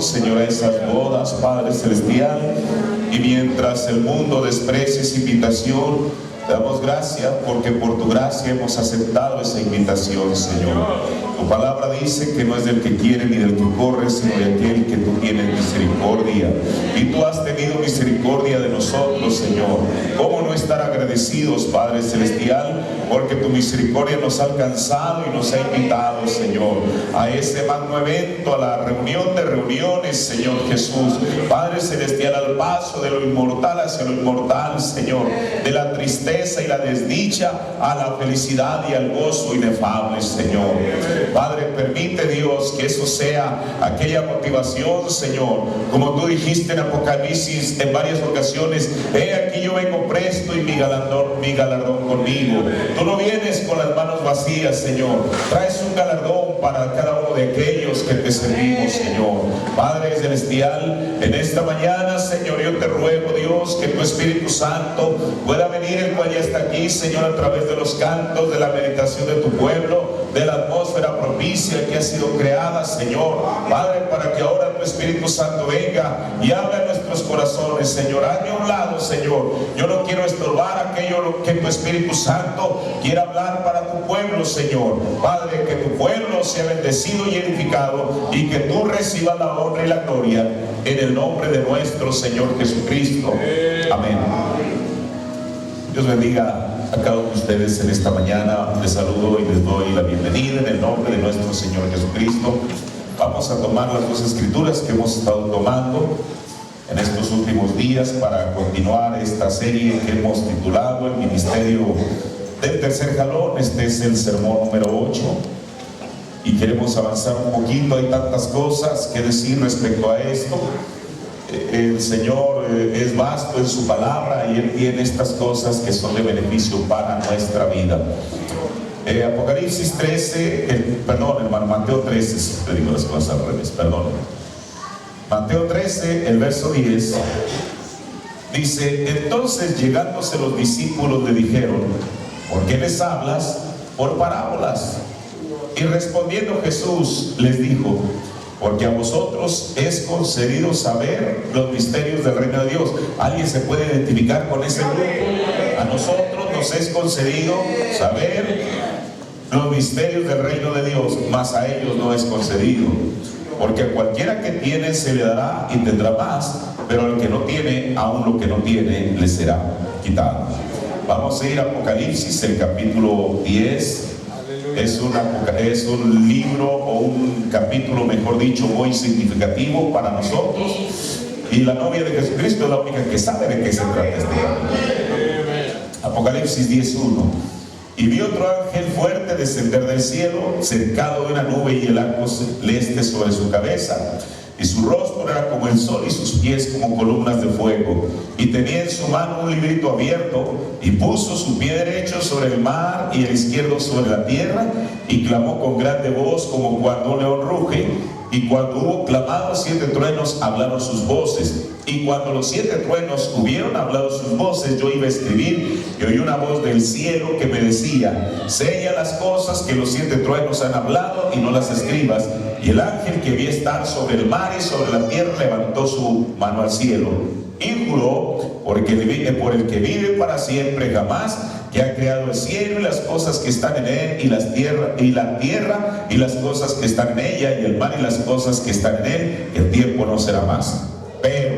Señor, a esas bodas, Padre Celestial, y mientras el mundo desprecia esa invitación, te damos gracias porque por tu gracia hemos aceptado esa invitación, Señor. Tu palabra dice que no es del que quiere ni del que corre, sino de aquel que tú tienes misericordia. Y tú has tenido misericordia de nosotros, Señor. ¿Cómo no estar agradecidos, Padre Celestial? Porque tu misericordia nos ha alcanzado y nos ha invitado, Señor, a ese magno evento, a la reunión de reuniones, Señor Jesús. Padre Celestial, al paso de lo inmortal hacia lo inmortal, Señor, de la tristeza y la desdicha a la felicidad y al gozo inefable, Señor. Padre, permite, Dios, que eso sea aquella motivación, Señor, como tú dijiste en Apocalipsis en varias ocasiones: he aquí yo vengo presto y mi galardón conmigo. Tú no vienes con las manos vacías, Señor, traes un galardón para cada uno de aquellos que te servimos, Señor. Padre Celestial, en esta mañana, Señor, yo te ruego, Dios, que tu Espíritu Santo pueda venir, el cual ya está aquí, Señor, a través de los cantos, de la meditación de tu pueblo, de la atmósfera propicia que ha sido creada, Señor. Padre, para que ahora tu Espíritu Santo venga y hable a nuestros corazones, Señor. Hazme a un lado, Señor. Yo no quiero estorbar aquello que tu Espíritu Santo quiera hablar para tu pueblo, Señor. Padre, que tu pueblo sea bendecido y edificado, y que tú recibas la honra y la gloria en el nombre de nuestro Señor Jesucristo. Amén. Dios bendiga a cada uno de ustedes en esta mañana. Les saludo y les doy la bienvenida en el nombre de nuestro Señor Jesucristo. Vamos a tomar las dos escrituras que hemos estado tomando en estos últimos días para continuar esta serie que hemos titulado El Ministerio del Tercer Jalón. Este es el sermón número 8 y queremos avanzar un poquito. Hay tantas cosas que decir respecto a esto. El Señor es vasto en su palabra y Él tiene estas cosas que son de beneficio para nuestra vida. Apocalipsis 13, hermano, Mateo 13, siempre digo las cosas al revés, perdón. Mateo 13, el verso 10, dice: entonces llegándose los discípulos le dijeron: ¿por qué les hablas por parábolas? Y respondiendo Jesús les dijo: porque a vosotros es concedido saber los misterios del reino de Dios. ¿Alguien se puede identificar con ese grupo? A nosotros nos es concedido saber los misterios del reino de Dios, mas a ellos no es concedido. Porque a cualquiera que tiene se le dará y tendrá más, pero al que no tiene, aún lo que no tiene le será quitado. Vamos a ir a Apocalipsis, el capítulo 10. Es un libro, o un capítulo, mejor dicho, muy significativo para nosotros. Y la novia de Jesucristo es la única que sabe de qué se trata este capítulo. Apocalipsis 10:1. Y vi otro ángel fuerte descender del cielo, cercado de una nube, y el arco celeste sobre su cabeza. Y su rostro era como el sol, y sus pies como columnas de fuego. Y tenía en su mano un librito abierto, y puso su pie derecho sobre el mar y el izquierdo sobre la tierra, y clamó con grande voz como cuando un león ruge. Y cuando hubo clamado 7 truenos, hablaron sus voces. Y cuando los 7 truenos hubieron hablado sus voces, yo iba a escribir, y oí una voz del cielo que me decía: sella las cosas que los 7 truenos han hablado y no las escribas. Y el ángel que vi estar sobre el mar y sobre la tierra levantó su mano al cielo y juró por el que vive para siempre jamás, que ha creado el cielo y las cosas que están en él, y la tierra y las cosas que están en ella, y el mar y las cosas que están en él, que el tiempo no será más. Pero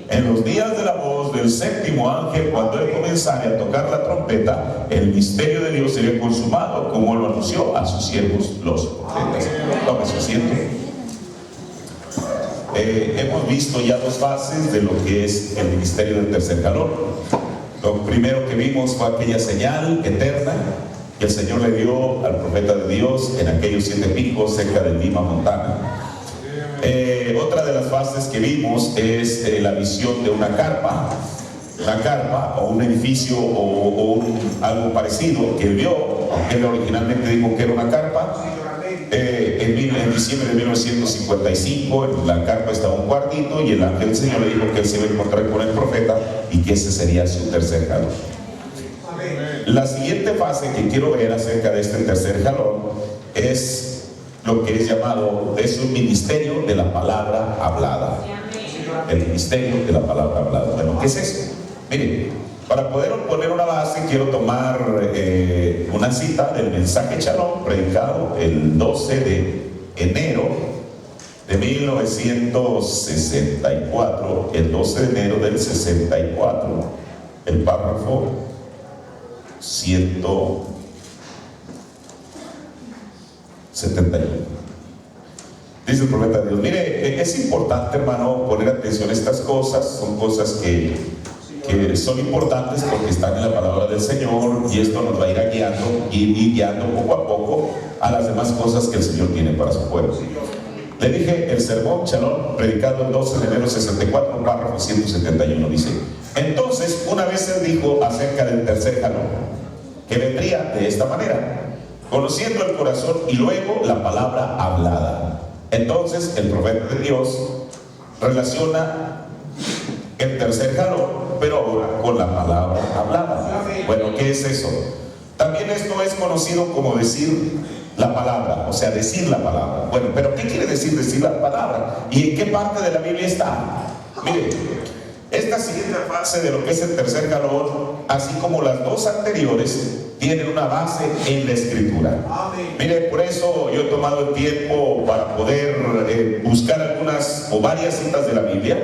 en los días de la voz del 7º ángel, cuando él comenzare a tocar la trompeta, el misterio de Dios sería consumado, como lo anunció a sus siervos los profetas. Tome su asiento. Hemos visto ya 2 fases de lo que es el ministerio del tercer jalón. Lo primero que vimos fue aquella señal eterna que el Señor le dio al profeta de Dios en aquellos 7 picos cerca de Lima, Montana. Otra de las fases que vimos es la visión de una carpa o un edificio o algo parecido que él vio, aunque él originalmente dijo que era una carpa. En diciembre de 1955, en la carpa estaba un cuartito, y el ángel del Señor le dijo que él se iba a encontrar con el profeta y que ese sería su tercer jalón. La siguiente fase que quiero ver acerca de este tercer jalón es lo que es llamado, es un ministerio de la palabra hablada. El ministerio de la palabra hablada. Bueno, ¿qué es eso? Miren, para poder poner una base, quiero tomar una cita del mensaje Shalom predicado el 12 de enero de 1964, el 12 de enero del 64, el párrafo 171. Dice el profeta de Dios: mire, es importante, hermano, poner atención a estas cosas. Son cosas que son importantes porque están en la palabra del Señor, y esto nos va a ir guiando y guiando poco a poco a las demás cosas que el Señor tiene para su pueblo. Le dije el sermón Shalom predicado el 12 de enero del 64, párrafo 171. Dice: entonces una vez él dijo acerca del tercer jalón, que vendría de esta manera, conociendo el corazón y luego la palabra hablada. Entonces el profeta de Dios relaciona el tercer jalón, pero ahora con la palabra hablada. Bueno, ¿qué es eso? También esto es conocido como decir la palabra, o sea, decir la palabra. Bueno, pero ¿qué quiere decir la palabra? ¿Y en qué parte de la Biblia está? Mire, esta siguiente fase de lo que es el tercer jalón, así como las 2 anteriores, tienen una base en la Escritura. Mire, por eso yo he tomado el tiempo para poder buscar algunas o varias citas de la Biblia,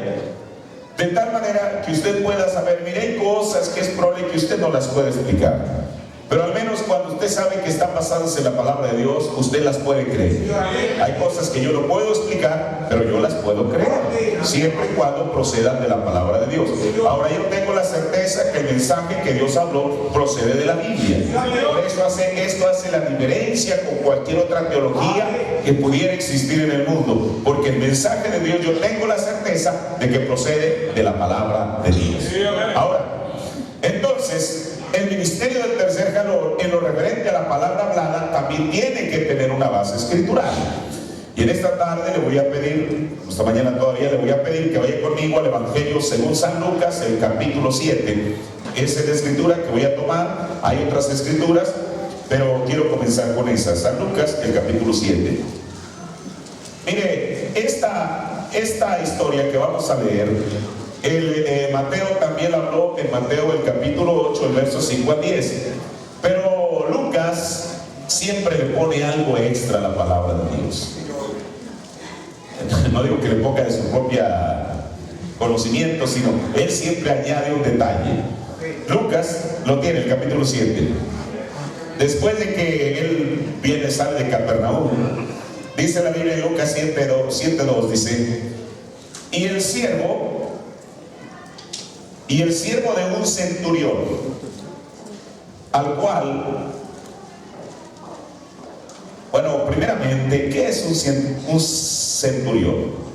de tal manera que usted pueda saber. Mire, hay cosas que es probable que usted no las pueda explicar, pero al menos cuando usted sabe que están basadas en la palabra de Dios, usted las puede creer. Hay cosas que yo no puedo explicar, pero yo las puedo creer, siempre y cuando procedan de la palabra de Dios. Ahora, yo tengo la certeza que el mensaje que Dios habló procede de la Biblia. Por eso esto hace la diferencia con cualquier otra teología que pudiera existir en el mundo, porque el mensaje de Dios, yo tengo la certeza de que procede de la palabra de Dios. Ahora, entonces, el ministerio del tercer jalón, en lo referente a la palabra hablada, también tiene que tener una base escritural. Y en esta tarde le voy a pedir, esta mañana todavía le voy a pedir que vaya conmigo al Evangelio según San Lucas, el capítulo 7. Esa es la escritura que voy a tomar. Hay otras escrituras, pero quiero comenzar con esa. San Lucas, el capítulo 7. Mire, esta historia que vamos a leer, Mateo también habló en Mateo el capítulo 8, el verso 5 al 10. Pero Lucas siempre le pone algo extra a la palabra de Dios. No digo que le ponga de su propia conocimiento, sino él siempre añade un detalle. Lucas lo tiene, el capítulo 7. Después de que él sale de Capernaum, dice la Biblia en Lucas 7:2, dice: y el siervo de un centurión, al cual, bueno, primeramente, ¿qué es un centurión?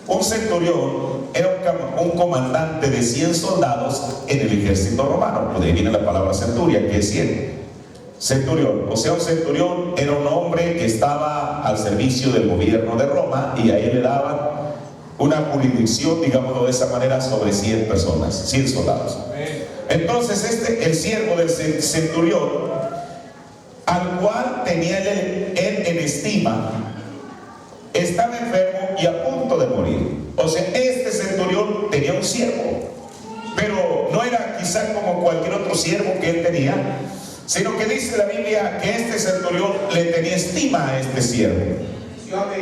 Un centurión era un comandante de 100 soldados en el ejército romano. De ahí viene la palabra centuria, que es 100. centurión. O sea, un centurión era un hombre que estaba al servicio del gobierno de Roma y a él le daban una jurisdicción, digámoslo de esa manera, sobre 100 personas, 100 soldados. Entonces el siervo del centurión, al cual tenía él en estima, estaba enfermo y a punto de morir. O sea, este centurión tenía un siervo, pero no era quizá como cualquier otro siervo que él tenía, sino que dice la Biblia que este centurión le tenía estima a este siervo.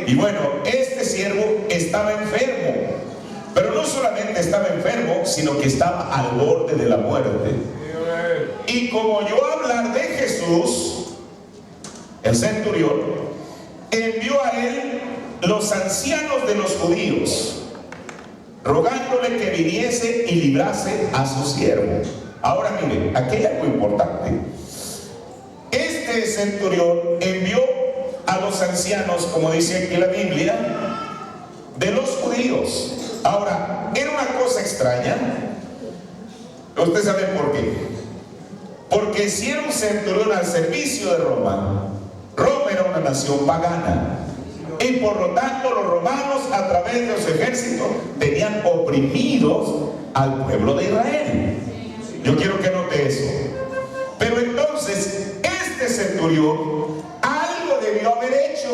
Y bueno, este siervo estaba enfermo, pero no solamente estaba enfermo, sino que estaba al borde de la muerte. Y como oyó hablar de Jesús, el centurión envió a él los ancianos de los judíos, rogándole que viniese y librase a su siervo. Ahora miren, aquí hay algo importante. Este centurión envió a los ancianos, como dice aquí la Biblia, de los judíos. Ahora, era una cosa extraña. Ustedes saben por qué. Porque si era un centurión al servicio de Roma, Roma era una nación pagana. Y por lo tanto los romanos, a través de su ejército, tenían oprimidos al pueblo de Israel. Yo quiero que note eso. Pero entonces, este centurión algo debió haber hecho.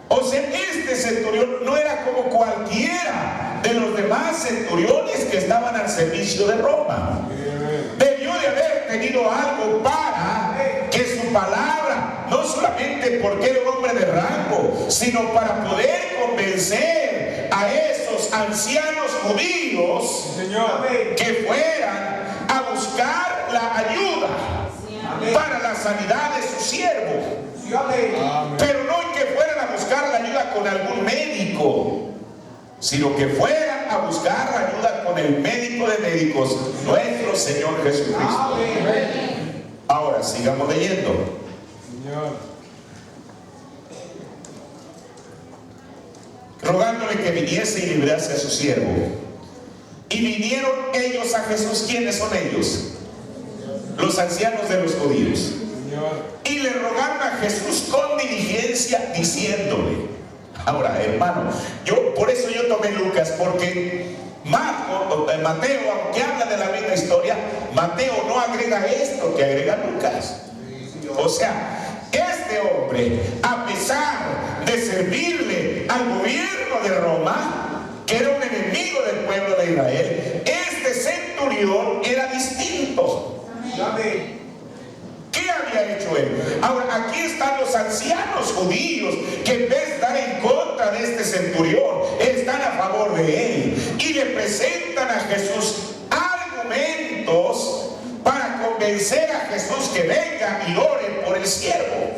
O sea, este centurión no era como cualquiera de los demás centuriones que estaban al servicio de Roma. Debió de haber tenido algo para que su palabra, no solamente porque era un hombre de rango, sino para poder convencer a esos ancianos judíos que fueran a buscar la ayuda para la sanidad de su siervo. Pero no que fueran a buscar la ayuda con algún médico, sino que fueran a buscar la ayuda con el médico de médicos, nuestro Señor Jesucristo. Ahora sigamos leyendo. Rogándole que viniese y librase a su siervo. Y vinieron ellos a Jesús. ¿Quiénes son ellos? Los ancianos de los judíos. Y le rogaron a Jesús con diligencia, diciéndole. Ahora, hermano, por eso yo tomé Lucas, porque Mateo, aunque habla de la misma historia, Mateo no agrega esto que agrega Lucas. O sea, este hombre, a pesar de servirle al gobierno de Roma, que era un enemigo del pueblo de Israel, este centurión era distinto. ¿Qué había hecho él? Ahora, aquí están los ancianos judíos que en vez de estar en contra de este centurión, están a favor de él y le presentan a Jesús argumentos para convencer a Jesús que venga y ore por el siervo.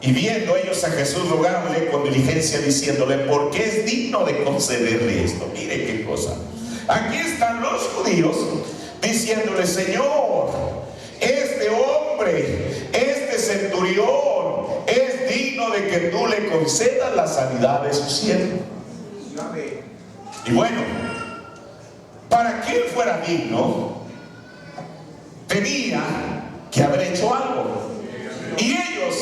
Y viendo ellos a Jesús, rogándole con diligencia, diciéndole, porque es digno de concederle esto. Mire qué cosa. Aquí están los judíos diciéndole, Señor, este hombre, este centurión, es digno de que tú le concedas la sanidad de su siervo. Y bueno, para que él fuera digno, tenía que haber hecho algo. Y ellos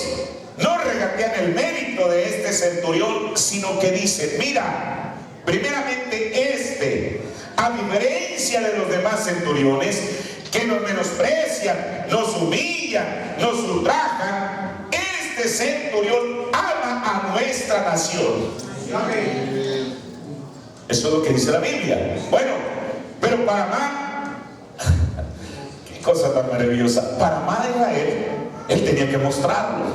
no regatean el mérito de este centurión, sino que dicen, mira, primeramente a diferencia de los demás centuriones que nos menosprecian, nos humillan, nos ultrajan, este centurión ama a nuestra nación. Eso es lo que dice la Biblia. Bueno, pero para amar, qué cosa tan maravillosa, para amar a Israel, él tenía que mostrarlo.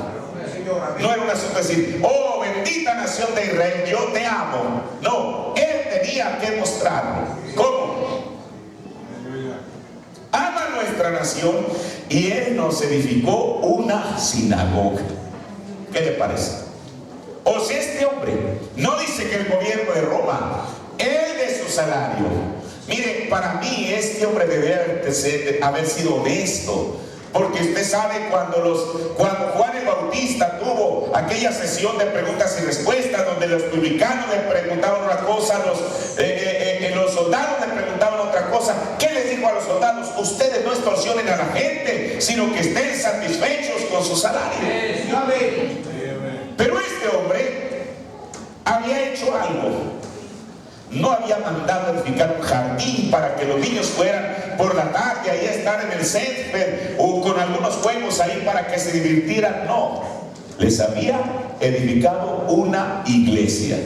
No era un asunto de decir, oh bendita nación de Israel, yo te amo. No, él tenía que mostrarlo. ¿Cómo? Ama nuestra nación y él nos edificó una sinagoga. ¿Qué le parece? O sea, este hombre no dice que el gobierno de Roma, él de su salario. Mire, para mí este hombre debe haber sido honesto. Porque usted sabe cuando Juan el Bautista tuvo aquella sesión de preguntas y respuestas donde los publicanos le preguntaban una cosa, los soldados le preguntaban otra cosa, ¿Qué les dijo a los soldados? Ustedes no extorsionen a la gente, sino que estén satisfechos con su salario. Pero este hombre había hecho algo. No había mandado edificar un jardín para que los niños fueran por la tarde ahí a estar en el césped o con algunos juegos ahí para que se divirtieran. No, les había edificado una iglesia.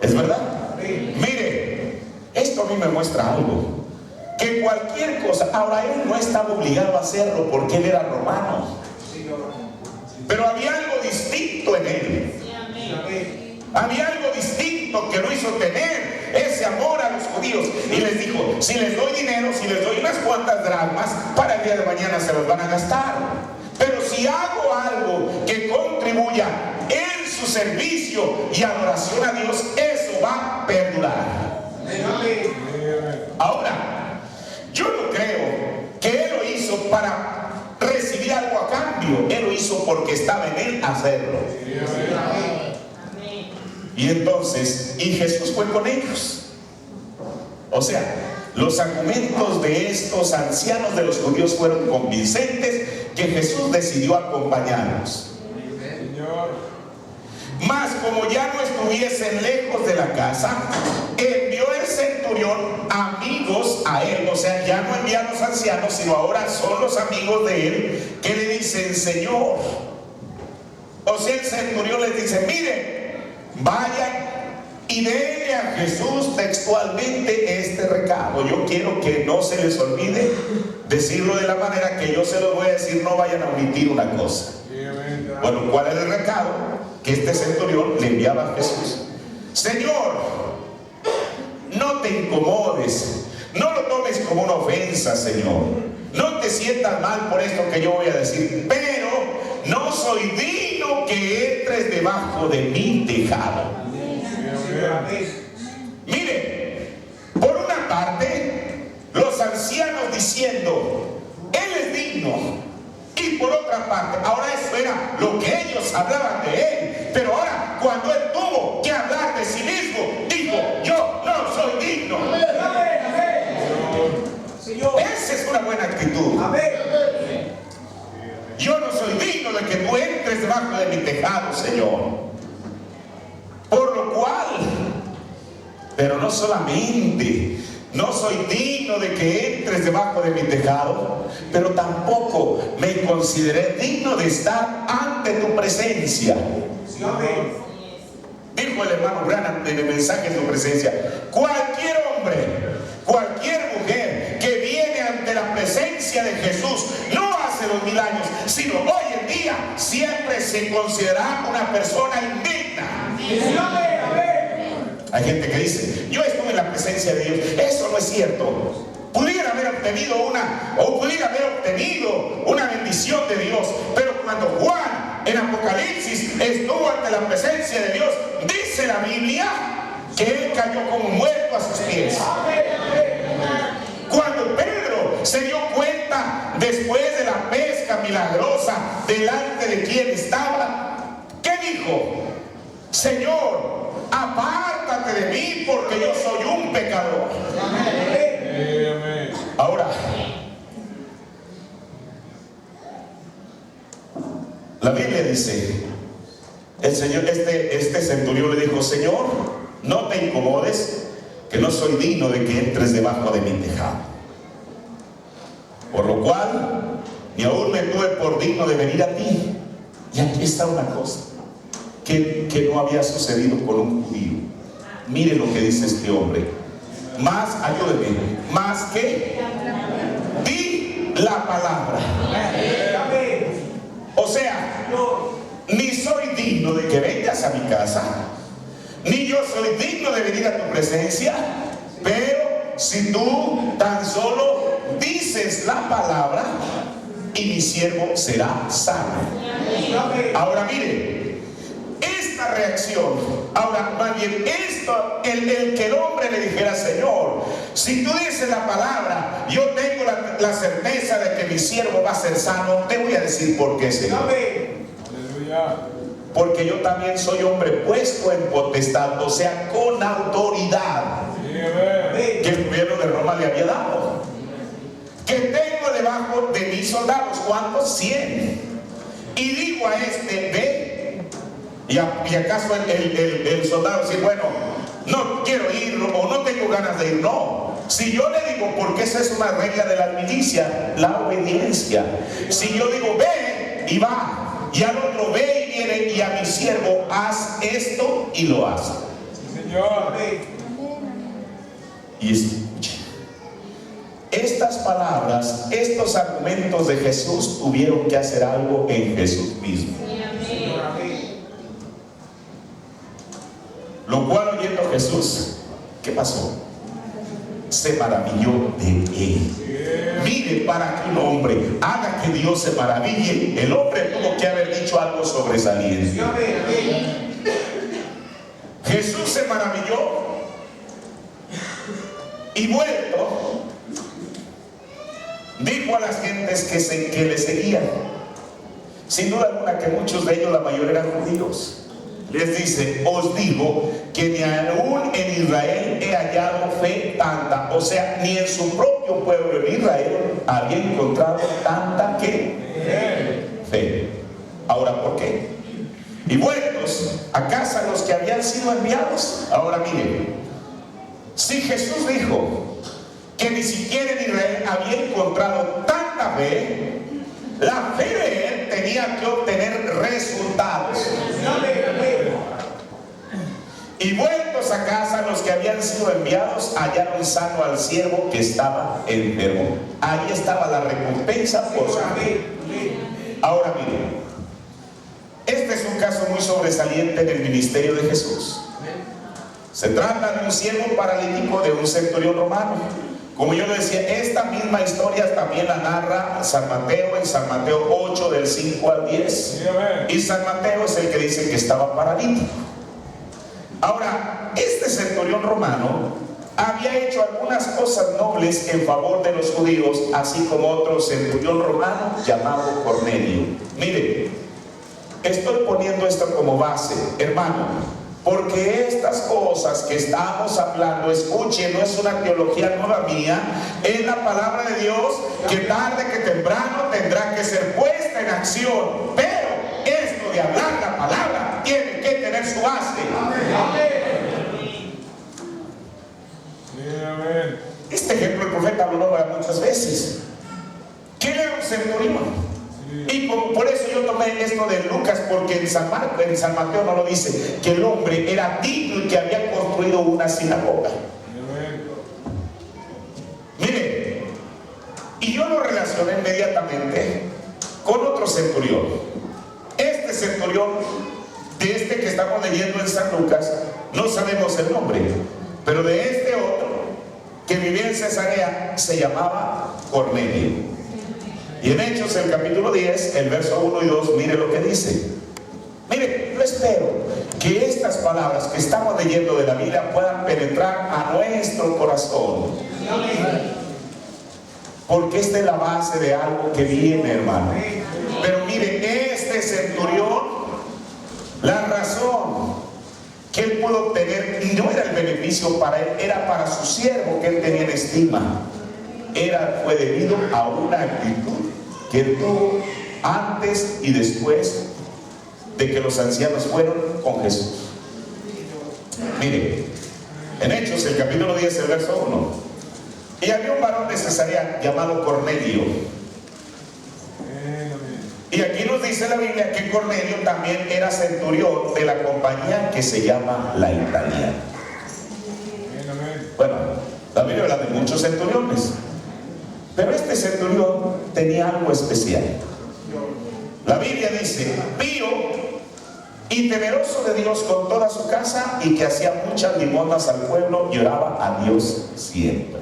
¿Es verdad? Mire, esto a mí me muestra algo, que cualquier cosa, ahora él no estaba obligado a hacerlo porque él era romano, pero había algo distinto en él. Había algo distinto que lo hizo tener ese amor a los judíos. Y les dijo, si les doy dinero, si les doy unas cuantas dracmas, para el día de mañana se los van a gastar. Pero si hago algo que contribuya en su servicio y adoración a Dios, eso va a perdurar. Ahora, yo no creo que él lo hizo para recibir algo a cambio. Él lo hizo porque estaba en él hacerlo. Y entonces, y Jesús fue con ellos. O sea, los argumentos de estos ancianos de los judíos fueron convincentes, que Jesús decidió acompañarlos. Mas como ya no estuviesen lejos de la casa, envió el centurión amigos a él. O sea, ya no envía a los ancianos, sino ahora son los amigos de él que le dicen, Señor. O sea, el centurión les dice, miren, vayan y denle a Jesús textualmente este recado. Yo quiero que no se les olvide decirlo de la manera que yo se lo voy a decir, no vayan a omitir una cosa. Bueno, ¿cuál es el recado que este centurión le enviaba a Jesús? Señor, no te incomodes, no lo tomes como una ofensa, Señor. No te sientas mal por esto que yo voy a decir, pero no soy digno que entres debajo de mi tejado. Mire, por una parte, los ancianos diciendo, Él es digno. Y por otra parte, ahora eso era lo que ellos hablaban de Él. Pero ahora, cuando Él tuvo que hablar de sí mismo, dijo, yo no soy digno. Esa es una buena actitud. Yo no soy digno de que tú entres debajo de mi tejado, Señor. Por lo cual, pero no solamente, no soy digno de que entres debajo de mi tejado, pero tampoco me consideré digno de estar ante tu presencia. Dijo el hermano Branham en el mensaje de tu presencia, cualquier hombre, cualquier mujer que viene ante la presencia de Jesús, no hace 2000 años, sino hoy en día, siempre se considera una persona indigna. Hay gente que dice, yo estuve en la presencia de Dios. Eso no es cierto. Pudiera haber obtenido una bendición de Dios, pero cuando Juan en Apocalipsis estuvo ante la presencia de Dios, dice la Biblia que él cayó como muerto a sus pies. Cuando Pedro se dio cuenta después de la pesca milagrosa delante de quien estaba, ¿qué dijo? Señor, apártate de mí porque yo soy un pecador. Ahora, la Biblia dice, el Señor, este centurión le dijo, Señor, no te incomodes, que no soy digno de que entres debajo de mi tejado. Por lo cual, ni aún me tuve por digno de venir a ti. Y aquí está una cosa que no había sucedido con un judío. Mire lo que dice este hombre. Más, ayúdeme, más que di la palabra. O sea, ni soy digno de que vengas a mi casa, ni yo soy digno de venir a tu presencia, pero si tú tan solo dices la palabra, y mi siervo será sano. Ahora mire, esta reacción, ahora más bien esto, el que el hombre le dijera, Señor, si tú dices la palabra, yo tengo la certeza de que mi siervo va a ser sano. Te voy a decir por qué, Señor. Porque yo también soy hombre puesto en potestad, o sea, con autoridad. que el gobierno de Roma le había dado. Que tengo debajo de mis soldados, ¿cuántos? 100. Y digo a este, ve. Y acaso el soldado dice, bueno, no quiero ir o no tengo ganas de ir. No. Si yo le digo, porque esa es una regla de la milicia, la obediencia. Si yo digo, ve y va. Y al otro, ve y viene, y a mi siervo, haz esto, y lo hace. Señor. Y escuche, estas palabras, estos argumentos de Jesús tuvieron que hacer algo en Jesús mismo. Lo cual, oyendo Jesús, ¿qué pasó? Se maravilló de él. Mire, para que un hombre haga que Dios se maraville, el hombre tuvo que haber dicho algo sobresaliente. Jesús se maravilló y vuelto dijo a las gentes que le seguían, sin duda alguna que muchos de ellos, la mayoría eran judíos. Les dice, os digo que ni aún en Israel he hallado fe tanta, o sea, ni en su propio pueblo en Israel había encontrado tanta fe. Ahora, ¿por qué? Y vueltos a casa los que habían sido enviados. Ahora miren, si Jesús dijo que ni siquiera en Israel había encontrado tanta fe, la fe de él tenía que obtener resultados. Y vueltos a casa los que habían sido enviados, hallaron sano al siervo que estaba enfermo. Ahí estaba la recompensa por su fe. Ahora miren, este es un caso muy sobresaliente en el ministerio de Jesús. Se trata de un siervo paralítico de un centurión romano. Como yo le decía, esta misma historia también la narra San Mateo en San Mateo 8 del 5 al 10. Y San Mateo es el que dice que estaba paralítico. Ahora, este centurión romano había hecho algunas cosas nobles en favor de los judíos, así como otro centurión romano llamado Cornelio. Mire, estoy poniendo esto como base, hermano, porque estas cosas que estamos hablando, escuchen, no es una teología nueva mía, es la palabra de Dios que tarde que temprano tendrá que ser puesta en acción. Pero esto de hablar la palabra tiene que tener su base. Este ejemplo el profeta habló muchas veces. ¿Quién era un centurión? Y por eso yo tomé esto de Lucas, porque en San Mateo no lo dice, que el hombre era digno y que había construido una sinagoga. Mire, y yo lo relacioné inmediatamente con otro centurión. Este centurión, de este que estamos leyendo en San Lucas, no sabemos el nombre, pero de este otro, que vivía en Cesarea, se llamaba Cornelio. Y en Hechos, el capítulo 10, el verso 1 y 2, mire lo que dice. Mire, yo espero que estas palabras que estamos leyendo de la Biblia puedan penetrar a nuestro corazón. Porque esta es la base de algo que viene, hermano. Pero mire, este centurión, la razón que él pudo obtener, y no era el beneficio para él, era para su siervo que él tenía en estima. Fue debido a una actitud que él tuvo antes y después de que los ancianos fueron con Jesús. Mire, en Hechos, el capítulo 10, el verso 1, y había un varón de Cesarea llamado Cornelio. Y aquí nos dice la Biblia que Cornelio también era centurión de la compañía que se llama la Italiana. Bueno, la Biblia habla de muchos centuriones, pero este centurión tenía algo especial. La Biblia dice, pío y temeroso de Dios con toda su casa, y que hacía muchas limosnas al pueblo y oraba a Dios siempre.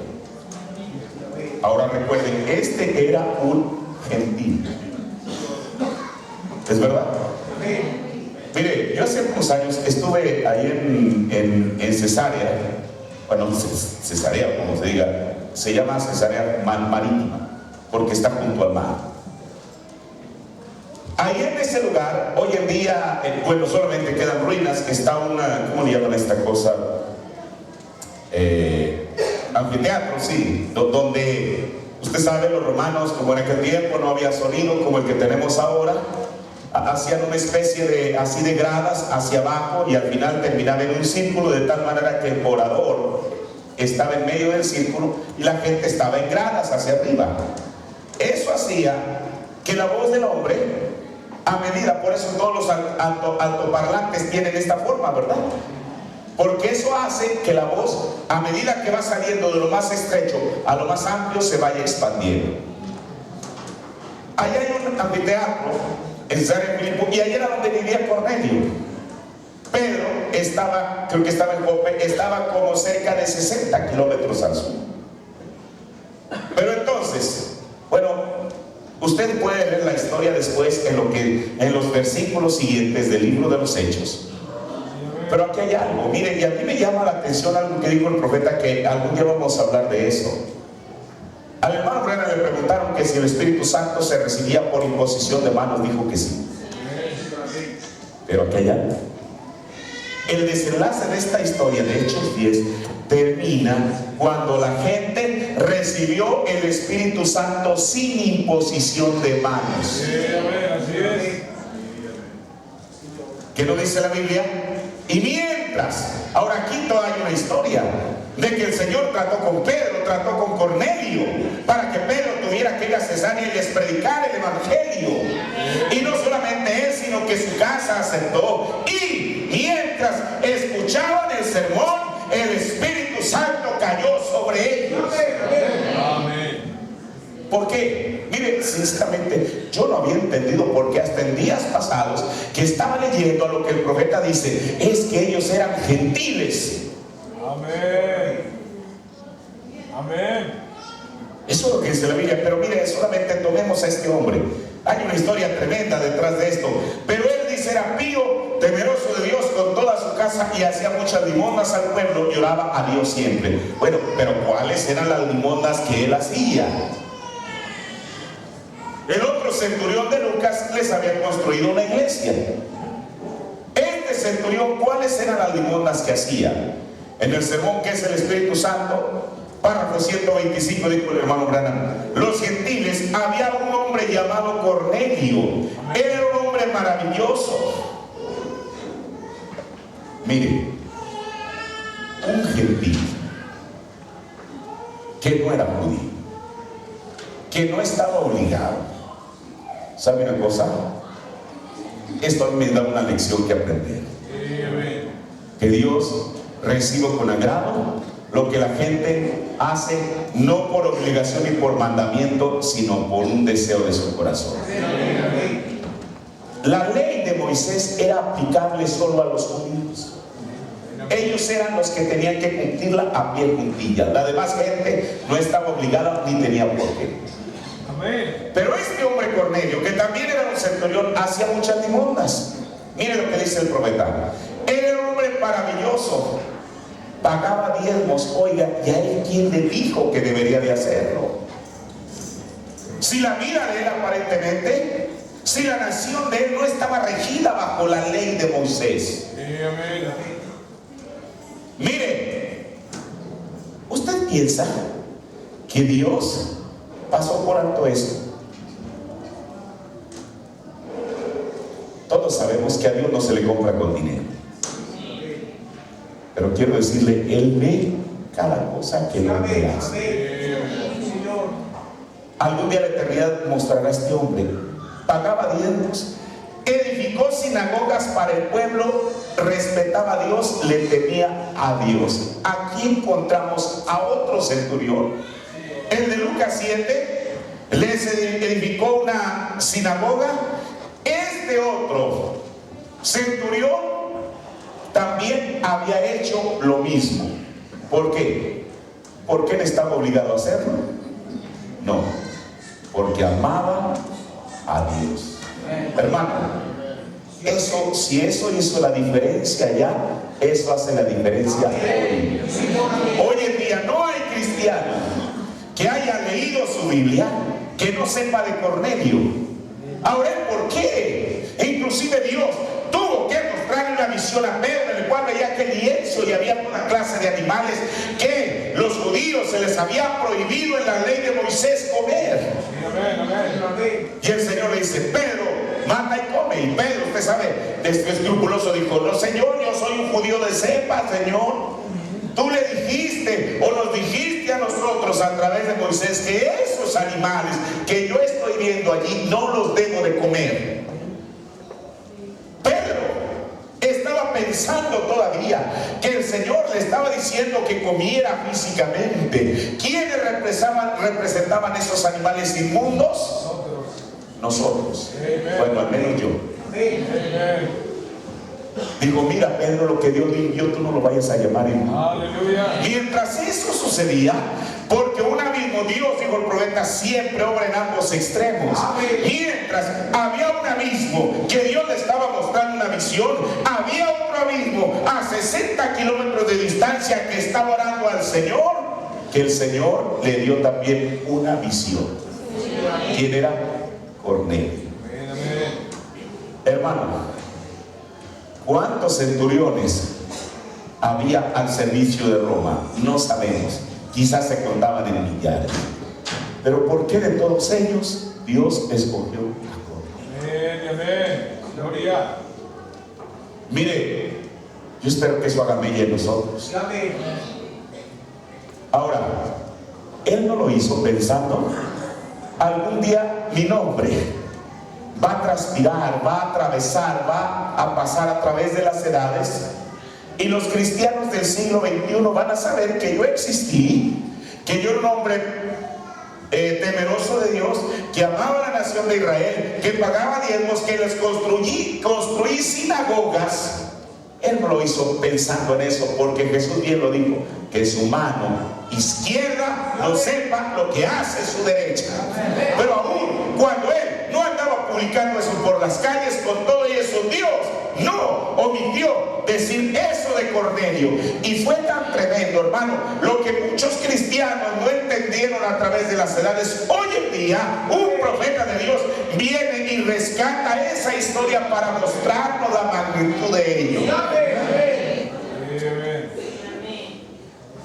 Ahora recuerden, este era un gentil. ¿Es verdad? Mire, yo hace unos años estuve ahí en Cesarea. Bueno, Cesarea, como se diga, se llama Cesarea Marítima, porque está junto al mar. Ahí en ese lugar, hoy en día, bueno, solamente quedan ruinas. Está una, ¿cómo le llaman esta cosa? anfiteatro, sí, donde usted sabe, los romanos, como en aquel tiempo no había sonido como el que tenemos ahora, hacían una especie de así de gradas hacia abajo y al final terminaban en un círculo, de tal manera que el orador estaba en medio del círculo y la gente estaba en gradas hacia arriba. Eso hacía que la voz del hombre, a medida, por eso todos los altoparlantes tienen esta forma, ¿verdad? Porque eso hace que la voz, a medida que va saliendo de lo más estrecho a lo más amplio, se vaya expandiendo. Allá hay un anfiteatro en Cesarea de Filipo, y ahí era donde vivía Cornelio. Pedro estaba, creo que estaba en Jope, estaba como cerca de 60 kilómetros al sur. Pero entonces, bueno, usted puede leer la historia después en los versículos siguientes del libro de los Hechos. Pero aquí hay algo, miren, y a mí me llama la atención algo que dijo el profeta, que algún día vamos a hablar de eso. Al hermano Brennan le preguntaron que si el Espíritu Santo se recibía por imposición de manos, dijo que sí. Pero aquí hay algo. El desenlace de esta historia de Hechos 10 termina cuando la gente recibió el Espíritu Santo sin imposición de manos. ¿Qué nos dice la Biblia? Y mientras, ahora aquí todavía hay una historia de que el Señor trató con Pedro, trató con Cornelio, para que Pedro tuviera que ir a Cesarea y les predicara el Evangelio. Y no solamente él, sino que su casa aceptó. Y mientras escuchaban el sermón, el Espíritu Santo cayó sobre ellos. Amén. ¿Por qué? Mire, sinceramente, yo no había entendido, porque hasta en días pasados que estaba leyendo a lo que el profeta dice, es que ellos eran gentiles. Amén. Amén. Eso es lo que dice la Biblia. Pero mire, solamente tomemos a este hombre. Hay una historia tremenda detrás de esto. Pero él dice, era pío, temeroso de Dios con toda su casa, y hacía muchas limosnas al pueblo y oraba a Dios siempre. Bueno, pero ¿cuáles eran las limosnas que él hacía? El otro centurión de Lucas les había construido una iglesia. Este centurión, ¿cuáles eran las limosnas que hacía? En el sermón que es el Espíritu Santo, párrafo 125, dijo el hermano Branham, los gentiles, había un hombre llamado Cornelio. Él era un hombre maravilloso. Mire, un gentil que no era judío, que no estaba obligado. ¿Sabe una cosa? Esto a mí me da una lección que aprender. Que Dios reciba con agrado lo que la gente hace, no por obligación y por mandamiento, sino por un deseo de su corazón. La ley de Moisés era aplicable solo a los judíos. Ellos eran los que tenían que cumplirla a pie juntilla. La demás gente no estaba obligada ni tenía por qué. Pero este hombre Cornelio, que también era un centurión, hacía muchas limosnas. Mire lo que dice el profeta. Él era un hombre maravilloso, pagaba diezmos. Oiga, ¿y a él quién le dijo que debería de hacerlo? Si la vida de él, aparentemente, si la nación de él no estaba regida bajo la ley de Moisés. Mire, ¿usted piensa que Dios pasó por alto eso? Todos sabemos que a Dios no se le compra con dinero. Pero quiero decirle, Él ve cada cosa que el hombre hace. Algún día la eternidad mostrará a este hombre. Pagaba diezmos, edificó sinagogas para el pueblo, respetaba a Dios, le temía a Dios. Aquí encontramos a otro centurión. El de Lucas 7 les edificó una sinagoga. Este otro centurión también había hecho lo mismo. ¿Por qué? ¿Por qué él estaba obligado a hacerlo? No, porque amaba a Dios. Hermano, eso, si eso hizo la diferencia ya, eso hace la diferencia hoy. Hoy en día no hay cristiano que haya leído su Biblia que no sepa de Cornelio. Ahora, ¿por qué? E inclusive Dios tuvo que mostrarle una visión a Pedro, en el cual veía que lienzo y había una clase de animales que los judíos había prohibido en la ley de Moisés comer. Y el Señor le dice: Pedro, mata y come. Y Pedro, usted sabe, escrupuloso dijo: no, Señor, yo soy un judío de cepa, Señor. Tú le dijiste o nos dijiste a nosotros a través de Moisés que esos animales que yo estoy viendo allí no los debo de comer. Pedro estaba pensando todavía que el Señor le estaba diciendo que comiera físicamente. ¿Quiénes representaban esos animales inmundos? Nosotros. Bueno, al menos yo. Digo: mira, Pedro, lo que Dios limpió, tú no lo vayas a llamar inmundo. Mientras eso sucedía, porque un abismo, Dios, dijo el profeta, siempre obra en ambos extremos. Mientras había un abismo que Dios le estaba mostrando una visión, había otro abismo a 60 kilómetros de distancia que estaba orando al Señor, que el Señor le dio también una visión. ¿Quién era? Cornelio. Hermano, ¿cuántos centuriones había al servicio de Roma? No sabemos, quizás se contaban en millares. Pero ¿por qué de todos ellos Dios escogió a Cornelio? Amén. Gloria. Mire, yo espero que eso haga mella en nosotros. Ahora, él no lo hizo pensando: algún día mi nombre va a transpirar, va a atravesar, va a pasar a través de las edades, y los cristianos del siglo XXI van a saber que yo existí, que yo era un hombre temeroso de Dios, que amaba a la nación de Israel, que pagaba diezmos, que les construí sinagogas. Él no lo hizo pensando en eso, porque Jesús bien lo dijo: que su mano izquierda no sepa lo que hace su derecha. Pero aún cuando él no andaba publicando eso por las calles, con todo y eso, Dios no omitió decir eso de Cornelio. Y fue tan tremendo, hermano, lo que muchos cristianos no entendieron a través de las edades. Hoy en día un profeta de Dios viene y rescata esa historia para mostrarnos la magnitud de ello.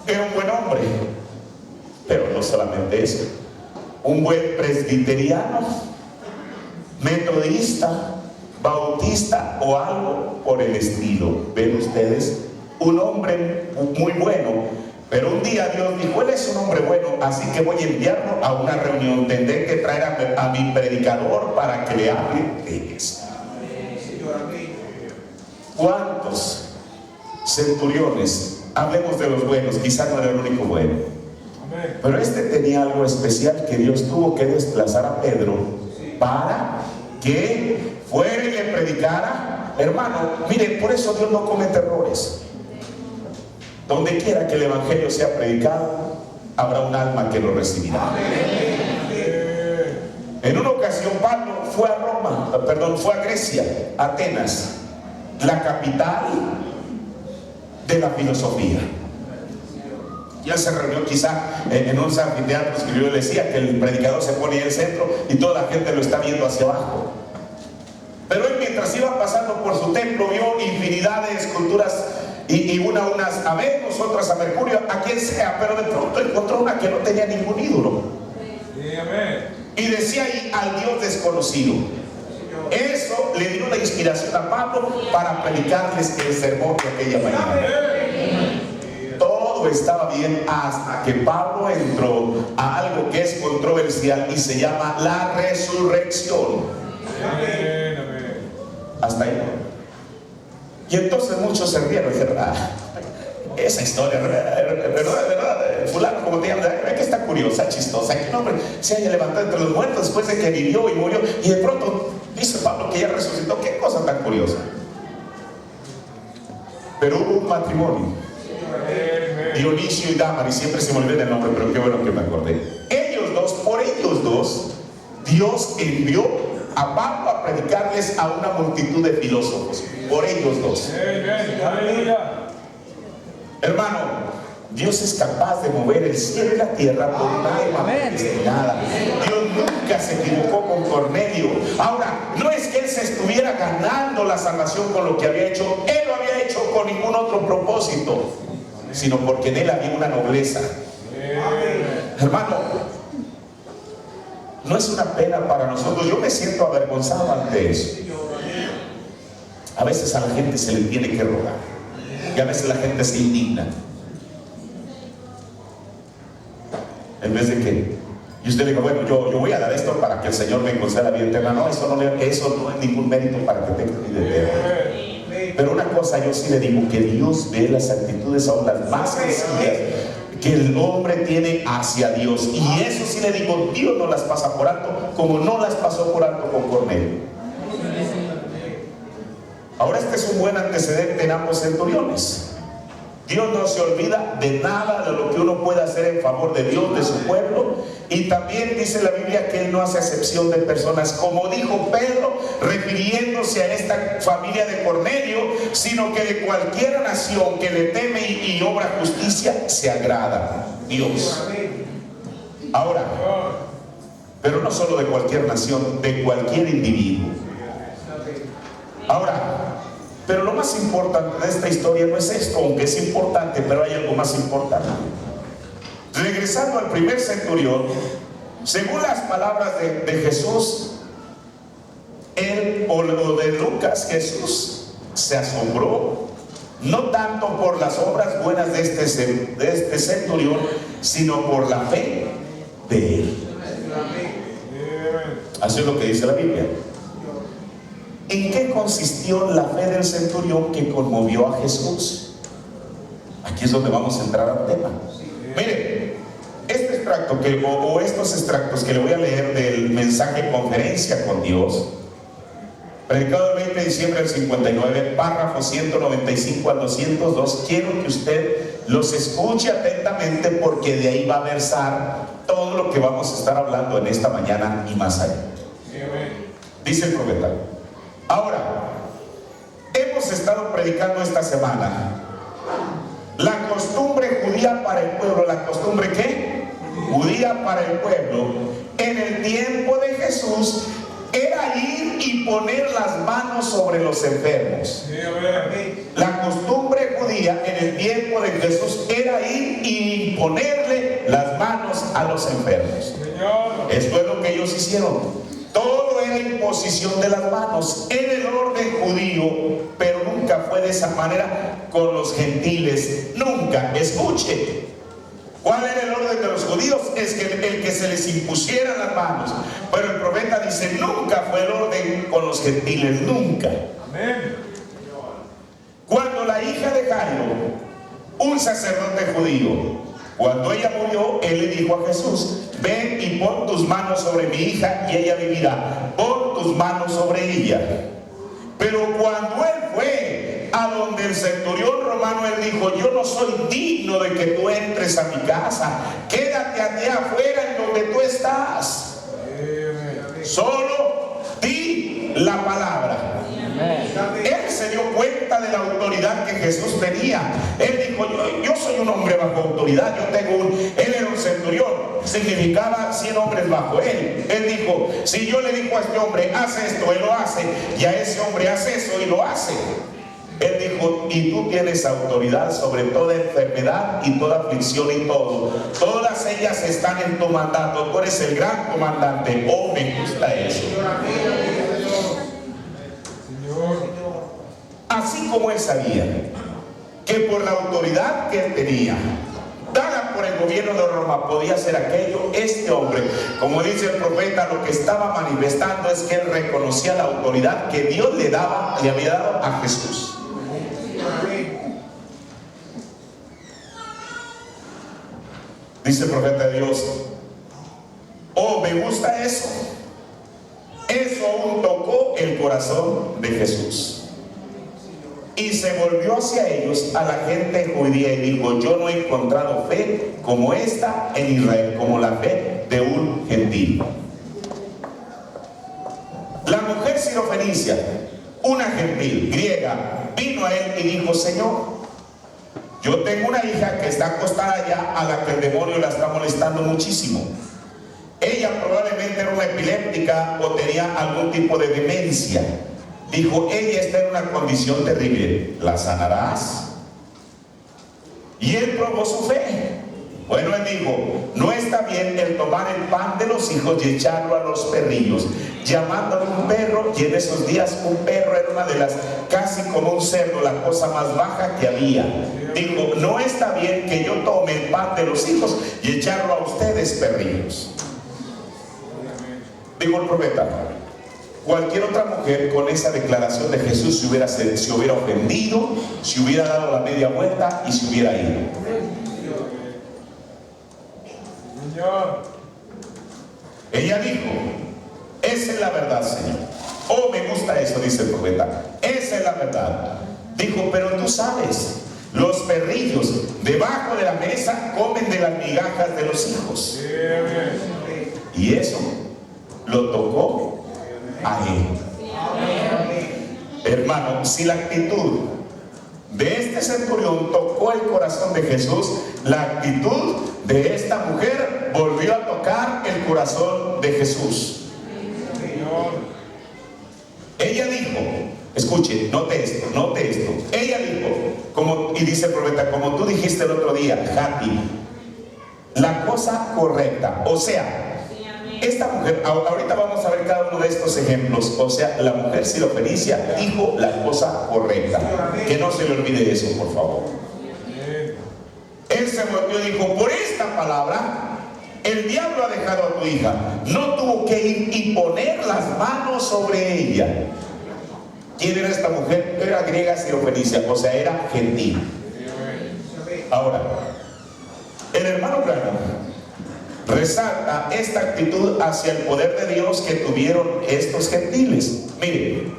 Era un buen hombre, pero no solamente eso, un buen presbiteriano, metodista, bautista o algo por el estilo. Ven ustedes, un hombre muy bueno. Pero un día Dios dijo: él es un hombre bueno, así que voy a enviarlo a una reunión. Tendré que traer a mi predicador para que le hable de esto. ¿Cuántos centuriones? Hablemos de los buenos, quizás no era el único bueno, pero este tenía algo especial, que Dios tuvo que desplazar a Pedro para que fuera y le predicara. Hermano, mire, por eso Dios no comete errores. Donde quiera que el evangelio sea predicado, habrá un alma que lo recibirá. En una ocasión Pablo fue a Grecia, Atenas, la capital de la filosofía. Y él se reunió quizá en un anfiteatro, escribió y decía que el predicador se pone en el centro y toda la gente lo está viendo hacia abajo. Pero él, mientras iba pasando por su templo, vio infinidad de esculturas, y unas a Venus, otras a Mercurio, a quien sea, pero de pronto encontró una que no tenía ningún ídolo. Y decía ahí: al Dios desconocido. Eso le dio la inspiración a Pablo para predicarles el sermón de aquella mañana. Todo estaba bien hasta que Pablo entró a algo que es controversial y se llama la resurrección. Hasta ahí. Y entonces muchos se rieron y dijeron: esa historia, ¿verdad? Fulano, como te llamas, que está curiosa, chistosa, que el hombre se haya levantado entre los muertos después de que vivió y murió, y de pronto dice Pablo que ya resucitó. Qué cosa tan curiosa. Pero hubo un matrimonio, Dionisio y Dámaris, siempre se me olvida el nombre, pero qué bueno que me acordé. Por ellos dos, Dios envió a Pablo a predicarles a una multitud de filósofos. Por ellos dos. Hermano, Dios es capaz de mover el cielo y la tierra por un alma predestinada. Dios nunca se equivocó con Cornelio. Ahora, no es que él se estuviera ganando la salvación con lo que había hecho. Él lo había hecho con ningún otro propósito, sino porque en él había una nobleza. Hermano, no es una pena para nosotros. Yo me siento avergonzado ante eso. A veces a la gente se le tiene que rogar y a veces la gente se indigna. En vez de que y usted diga, bueno, yo voy a dar esto para que el Señor me conceda la vida eterna. No, eso no es ningún mérito para que tenga vida eterna. Pero una cosa yo sí le digo, que Dios ve las actitudes aún las más sencillas que el hombre tiene hacia Dios. Y eso sí le digo, Dios no las pasa por alto, como no las pasó por alto con Cornelio. Ahora este es un buen antecedente en ambos centuriones. Dios no se olvida de nada de lo que uno puede hacer en favor de Dios, de su pueblo. Y también dice la Biblia que Él no hace acepción de personas, como dijo Pedro, refiriéndose a esta familia de Cornelio, sino que de cualquier nación que le teme y obra justicia, se agrada Dios. Ahora, pero no solo de cualquier nación, de cualquier individuo. Ahora, pero lo más importante de esta historia no es esto, aunque es importante, pero hay algo más importante. Regresando al primer centurión, según las palabras de Jesús, o de Lucas, Jesús se asombró, no tanto por las obras buenas de este centurión, sino por la fe de él. Así es lo que dice la Biblia. ¿En qué consistió la fe del centurión que conmovió a Jesús? Aquí es donde vamos a entrar al tema. Mire, este extracto o estos extractos que le voy a leer del mensaje Conferencia con Dios, predicado el 20 de diciembre del 59, párrafos 195 al 202, quiero que usted los escuche atentamente, porque de ahí va a versar todo lo que vamos a estar hablando en esta mañana y más allá. Dice el profeta: ahora, hemos estado predicando esta semana la costumbre judía para el pueblo. ¿La costumbre qué? Judía para el pueblo. En el tiempo de Jesús era ir y poner las manos sobre los enfermos. La costumbre judía en el tiempo de Jesús era ir y ponerle las manos a los enfermos. Esto es lo que ellos hicieron. Todo era imposición de las manos en el orden judío, pero nunca fue de esa manera con los gentiles. Nunca. Escuche, ¿cuál era el orden de los judíos? Es que el que se les impusieran las manos. Pero el profeta dice, nunca fue el orden con los gentiles, nunca. Amén. Cuando la hija de Jairo, un sacerdote judío, cuando ella murió, él le dijo a Jesús: ven y pon tus manos sobre mi hija y ella vivirá. Pon tus manos sobre ella. Pero cuando él fue a donde el centurión romano, él dijo: yo no soy digno de que tú entres a mi casa. Quédate allá afuera en donde tú estás. Solo di la palabra. Él se dio cuenta de la autoridad que Jesús tenía. Él dijo: yo soy un hombre bajo autoridad. Él era un centurión, significaba 100 hombres bajo él. Él dijo: si yo le digo a este hombre, haz esto, él lo hace, y a ese hombre hace eso y lo hace. Él dijo: y tú tienes autoridad sobre toda enfermedad y toda aflicción y todo. Todas ellas están en tu mandato. Tú eres el gran comandante. Oh, me gusta eso. Así como él sabía que por la autoridad que él tenía, dada por el gobierno de Roma, podía hacer aquello, este hombre, como dice el profeta, lo que estaba manifestando es que él reconocía la autoridad que Dios le había dado a Jesús. Dice el profeta de Dios: oh, me gusta eso. Eso aún tocó el corazón de Jesús. Y se volvió hacia ellos, a la gente judía, y dijo: yo no he encontrado fe como esta en Israel, como la fe de un gentil. La mujer sirofenicia, una gentil griega, vino a él y dijo: Señor, yo tengo una hija que está acostada ya, a la que el demonio la está molestando muchísimo. Ella probablemente era una epiléptica o tenía algún tipo de demencia. Dijo: ella está en una condición terrible, ¿la sanarás? Y él probó su fe. Bueno, él dijo, no está bien el tomar el pan de los hijos y echarlo a los perrillos, llamándolo un perro, y en esos días un perro era una de las, casi como un cerdo, la cosa más baja que había. Dijo, no está bien que yo tome el pan de los hijos y echarlo a ustedes perrillos. Dijo el profeta, cualquier otra mujer con esa declaración de Jesús se hubiera ofendido, se hubiera dado la media vuelta y se hubiera ido. Ella dijo, esa es la verdad, Señor. Oh, me gusta eso, dice el profeta. Esa es la verdad. Dijo, pero tú sabes, los perrillos debajo de la mesa comen de las migajas de los hijos. Y eso lo tocó a él. Hermano, si la actitud de este centurión tocó el corazón de Jesús, la actitud de esta mujer volvió a tocar el corazón de Jesús. Ella dijo, escuche, note esto. Ella dijo, y dice el profeta, como tú dijiste el otro día, Jati, la cosa correcta. O sea, esta mujer, ahorita vamos a ver cada uno de estos ejemplos. O sea, la mujer sirofenicia dijo la cosa correcta. Que no se le olvide eso, por favor. Él se volvió y dijo, por esta palabra el diablo ha dejado a tu hija. No tuvo que ir y poner las manos sobre ella. ¿Quién era esta mujer? Era griega sirofenicia, o sea, era gentil. Ahora, el hermano Branham resalta esta actitud hacia el poder de Dios que tuvieron estos gentiles. Miren,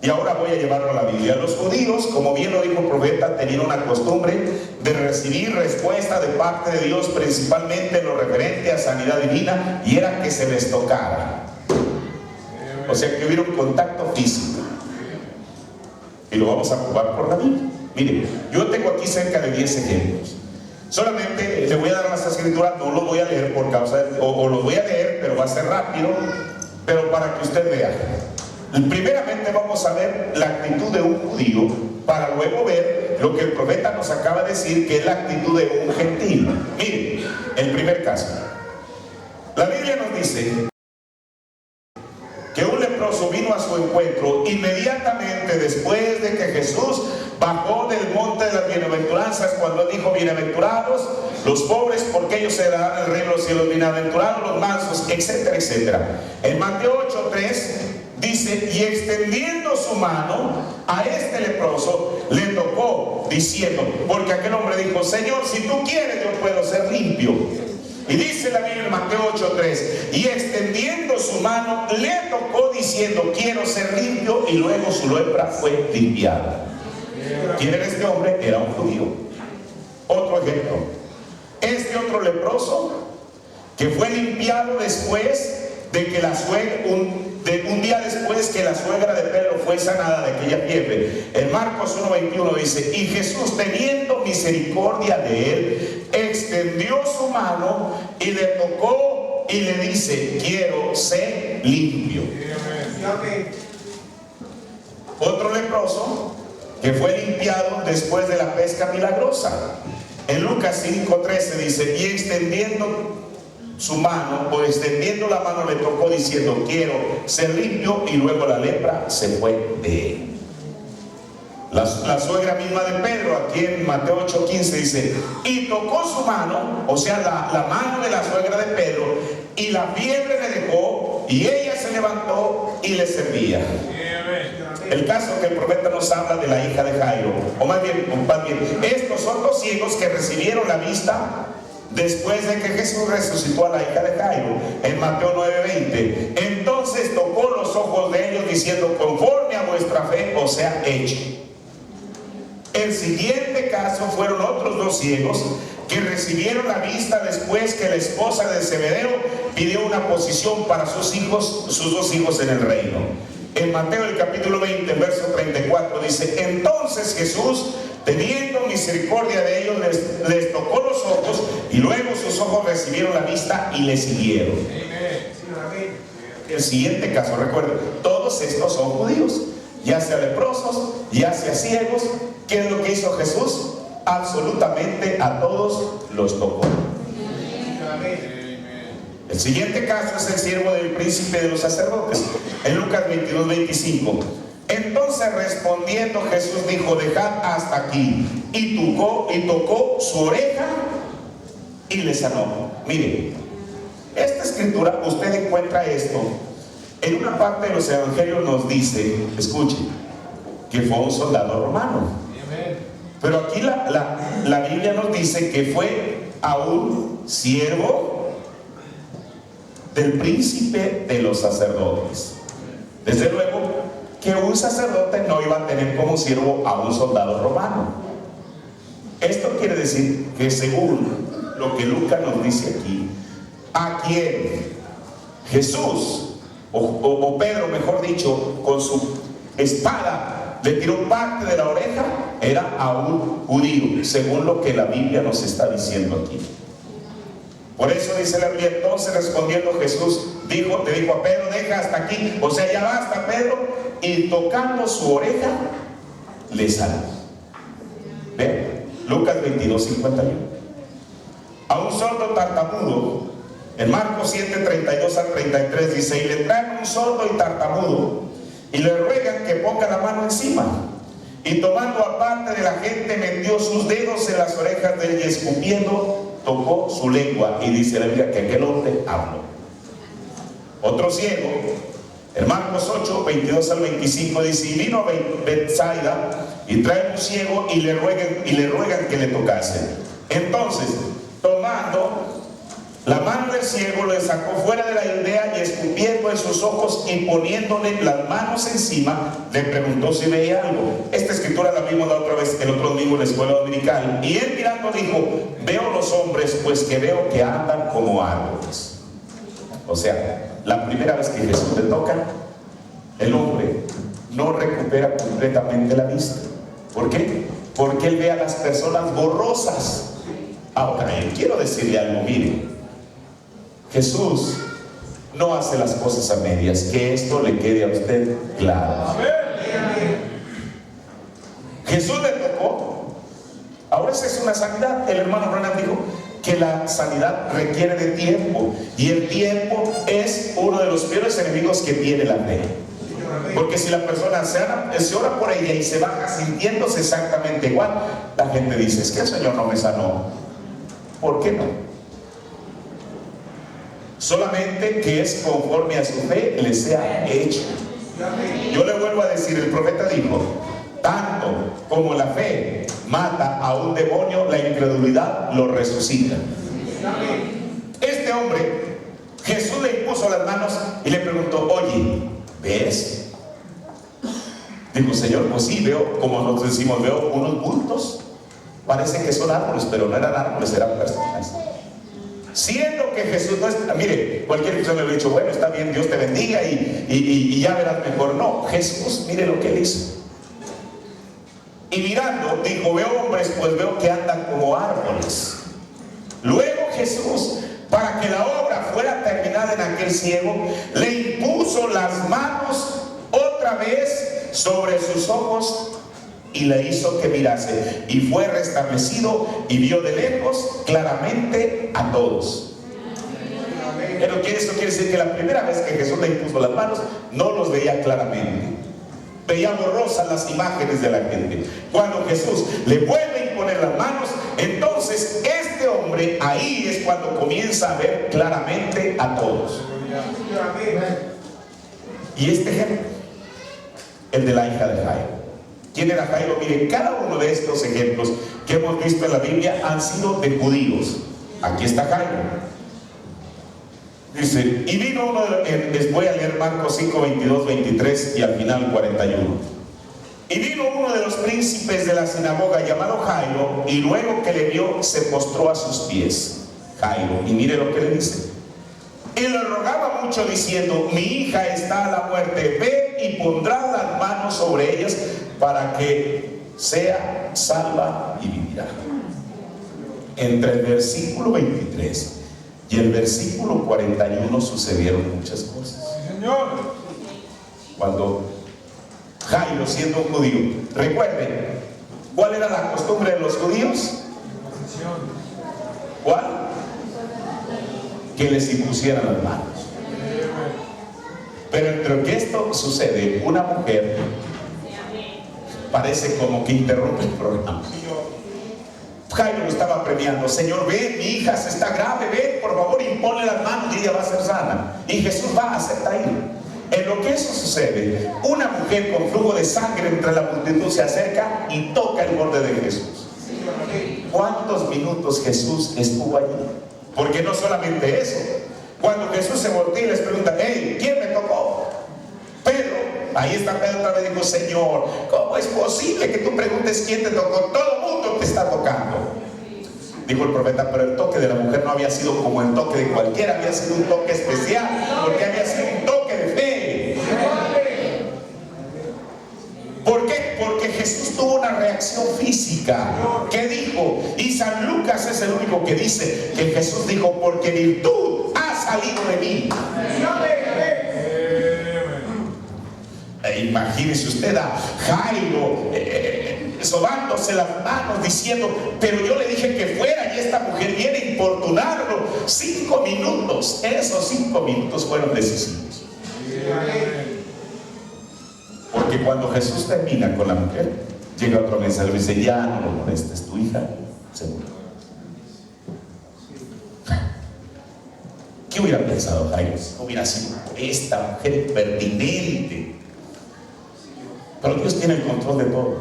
y ahora voy a llevarlo a la Biblia. Los judíos, como bien lo dijo el profeta, tenían una costumbre de recibir respuesta de parte de Dios, principalmente en lo referente a sanidad divina, y era que se les tocara. O sea, que hubiera un contacto físico. Y lo vamos a probar por la Biblia. Miren, yo tengo aquí cerca de 10 ejemplos. Solamente le voy a dar las escrituras, no lo voy a leer por causa de, o lo voy a leer, pero va a ser rápido, pero para que usted vea. Primeramente vamos a ver la actitud de un judío, para luego ver lo que el profeta nos acaba de decir, que es la actitud de un gentil. Miren, el primer caso. La Biblia nos dice que un leproso vino a su encuentro inmediatamente después de que Jesús bajó del monte de las bienaventuranzas, cuando dijo, bienaventurados los pobres, porque ellos serán el reino de los cielos, bienaventurados los mansos, etcétera, etcétera. En Mateo 8:3 dice, y extendiendo su mano a este leproso, le tocó, diciendo, porque aquel hombre dijo, Señor, si tú quieres, yo puedo ser limpio. Y dice la Biblia en Mateo 8:3, y extendiendo su mano, le tocó diciendo, quiero ser limpio, y luego su lepra fue limpiada. ¿Quién era este hombre? Era un judío. Otro ejemplo, este otro leproso, que fue limpiado después de que la suegra, un día después que la suegra de Pedro fue sanada de aquella fiebre. En Marcos 1:21 dice, y Jesús, teniendo misericordia de él, extendió su mano y le tocó y le dice, quiero ser limpio. Otro leproso que fue limpiado después de la pesca milagrosa. En Lucas 5:13 dice, y extendiendo su mano, o extendiendo la mano, le tocó diciendo, quiero ser limpio, y luego la lepra se fue de él. La suegra misma de Pedro, aquí en Mateo 8:15 dice, y tocó su mano, o sea, la mano de la suegra de Pedro, y la fiebre le dejó, y ella se levantó y le servía. El caso que el profeta nos habla de la hija de Jairo, o más bien, estos son los ciegos que recibieron la vista después de que Jesús resucitó a la hija de Jairo. En Mateo 9:20, entonces tocó los ojos de ellos diciendo, conforme a vuestra fe os sea hecho. El siguiente caso fueron otros dos ciegos que recibieron la vista después que la esposa de Zebedeo pidió una posición para sus hijos, sus dos hijos en el reino. En Mateo el capítulo 20, verso 34 dice, entonces Jesús, teniendo misericordia de ellos, les tocó los ojos, y luego sus ojos recibieron la vista y le siguieron. El siguiente caso, recuerden, todos estos son judíos, ya sea leprosos, ya sea ciegos. ¿Qué es lo que hizo Jesús? absolutamente a todos los tocó. El siguiente caso es el siervo del príncipe de los sacerdotes, en Lucas 22:25. Entonces respondiendo Jesús dijo: dejad hasta aquí. Y tocó su oreja y le sanó. Mire, esta escritura, usted encuentra esto en una parte de los evangelios. Nos dice, escuche, que fue un soldado romano. Pero aquí la Biblia nos dice que fue a un siervo del príncipe de los sacerdotes. Desde luego que un sacerdote no iba a tener como siervo a un soldado romano. Esto quiere decir que, según lo que Lucas nos dice aquí, a quien Jesús o Pedro, mejor dicho, con su espada le tiró parte de la oreja, era a un judío, según lo que la Biblia nos está diciendo aquí. Por eso dice la Biblia: entonces respondiendo Jesús le dijo a Pedro: deja hasta aquí, o sea, ya basta, Pedro. Y tocando su oreja le sanó. Vean, Lucas 22:51. A un sordo tartamudo, en Marcos 7:32 al 33 dice: y le traen un sordo y tartamudo y le ruegan que ponga la mano encima, y tomando aparte de la gente metió sus dedos en las orejas de él y escupiendo tocó su lengua, y dice la Biblia que aquel hombre habló. Otro ciego, en Marcos 8:22 al 25 dice: y vino a Betsaida y trae un ciego y le ruegan que le tocase. Entonces, tomando la mano del ciego, le sacó fuera de la aldea y escupiendo en sus ojos y poniéndole las manos encima, le preguntó si veía algo. Esta escritura la vimos la otra vez, el otro domingo en la escuela dominical. Y él mirando dijo: veo los hombres, pues que veo que andan como árboles. O sea, la primera vez que Jesús le toca, el hombre no recupera completamente la vista. ¿Por qué? Porque él ve a las personas borrosas. Ahora, quiero decirle algo, mire, Jesús no hace las cosas a medias, que esto le quede a usted claro. Jesús le tocó. Ahora esa es una sanidad. El hermano Branham dijo que la sanidad requiere de tiempo, y el tiempo es uno de los peores enemigos que tiene la fe. Porque si la persona se ora por ella y se baja sintiéndose exactamente igual, la gente dice: es que el Señor no me sanó. ¿Por qué no? Solamente que es conforme a su fe le sea hecho. Yo le vuelvo a decir, el profeta dijo: tanto como la fe mata a un demonio, la incredulidad lo resucita. Este hombre, Jesús le impuso las manos y le preguntó: oye, ¿ves? Dijo: Señor, pues sí, veo, como nosotros decimos, veo unos bultos. Parece que son árboles, pero no eran árboles, eran personas. Siendo que Jesús no está, mire, cualquier persona le hubiera dicho: bueno, está bien, Dios te bendiga y ya verás mejor. No, Jesús, mire lo que él hizo. Y mirando, dijo: veo hombres, pues veo que andan como árboles. Luego Jesús, para que la obra fuera terminada en aquel ciego, le impuso las manos otra vez sobre sus ojos y le hizo que mirase, y fue restablecido y vio de lejos claramente a todos. Pero esto quiere decir que la primera vez que Jesús le impuso las manos, no los veía claramente, veía borrosas las imágenes de la gente. Cuando Jesús le vuelve a imponer las manos, entonces este hombre, ahí es cuando comienza a ver claramente a todos. Y este ejemplo, el de la hija de Jairo. ¿Quién era Jairo? Miren, cada uno de estos ejemplos que hemos visto en la Biblia han sido de judíos. Aquí está Jairo. Dice: y vino uno les voy a leer Marcos 5, 22, 23 y al final 41. Y vino uno de los príncipes de la sinagoga llamado Jairo, y luego que le vio se postró a sus pies. Jairo, y mire lo que le dice: y le rogaba mucho diciendo: mi hija está a la muerte, ve y pondrá las manos sobre ellas para que sea salva y vivirá. Entre el versículo 23 y el versículo 41 sucedieron muchas cosas. Señor. Cuando Jairo, siendo un judío, recuerden, ¿Cuál era la costumbre de los judíos? ¿Cuál? Que les impusieran las manos. Pero entre que esto sucede, una mujer parece como que interrumpe el programa. Jairo lo estaba premiando. Señor, ven, mi hija se está grave, ven, por favor, impone las manos y ella va a ser sana. Y Jesús va a aceptar ir. En lo que eso sucede, una mujer con flujo de sangre entre la multitud se acerca y toca el borde de Jesús. ¿Cuántos minutos Jesús estuvo allí? Porque no solamente eso. Cuando Jesús se voltea y les pregunta, hey, ¿quién me tocó? Pedro, ahí está Pedro otra vez, dijo, Señor, ¿cómo es posible que tú preguntes quién te tocó? Todo el mundo te está tocando. Dijo el profeta, pero el toque de la mujer no había sido como el toque de cualquiera, había sido un toque especial, porque había sido un toque de fe. ¿Por qué? Porque Jesús tuvo una reacción física. ¿Qué dijo? Y San Lucas es el único que dice que Jesús dijo, porque virtud ha salido de mí. Imagínese usted a Jairo sobándose las manos diciendo, pero yo le dije que fuera y esta mujer viene a importunarlo. 5 minutos, esos 5 minutos fueron decisivos. Porque cuando Jesús termina con la mujer, llega otro mensaje y dice, ya no lo molestes, tu hija se murió. ¿Qué hubiera pensado Jairo? Hubiera sido esta mujer impertinente. Pero Dios tiene el control de todo.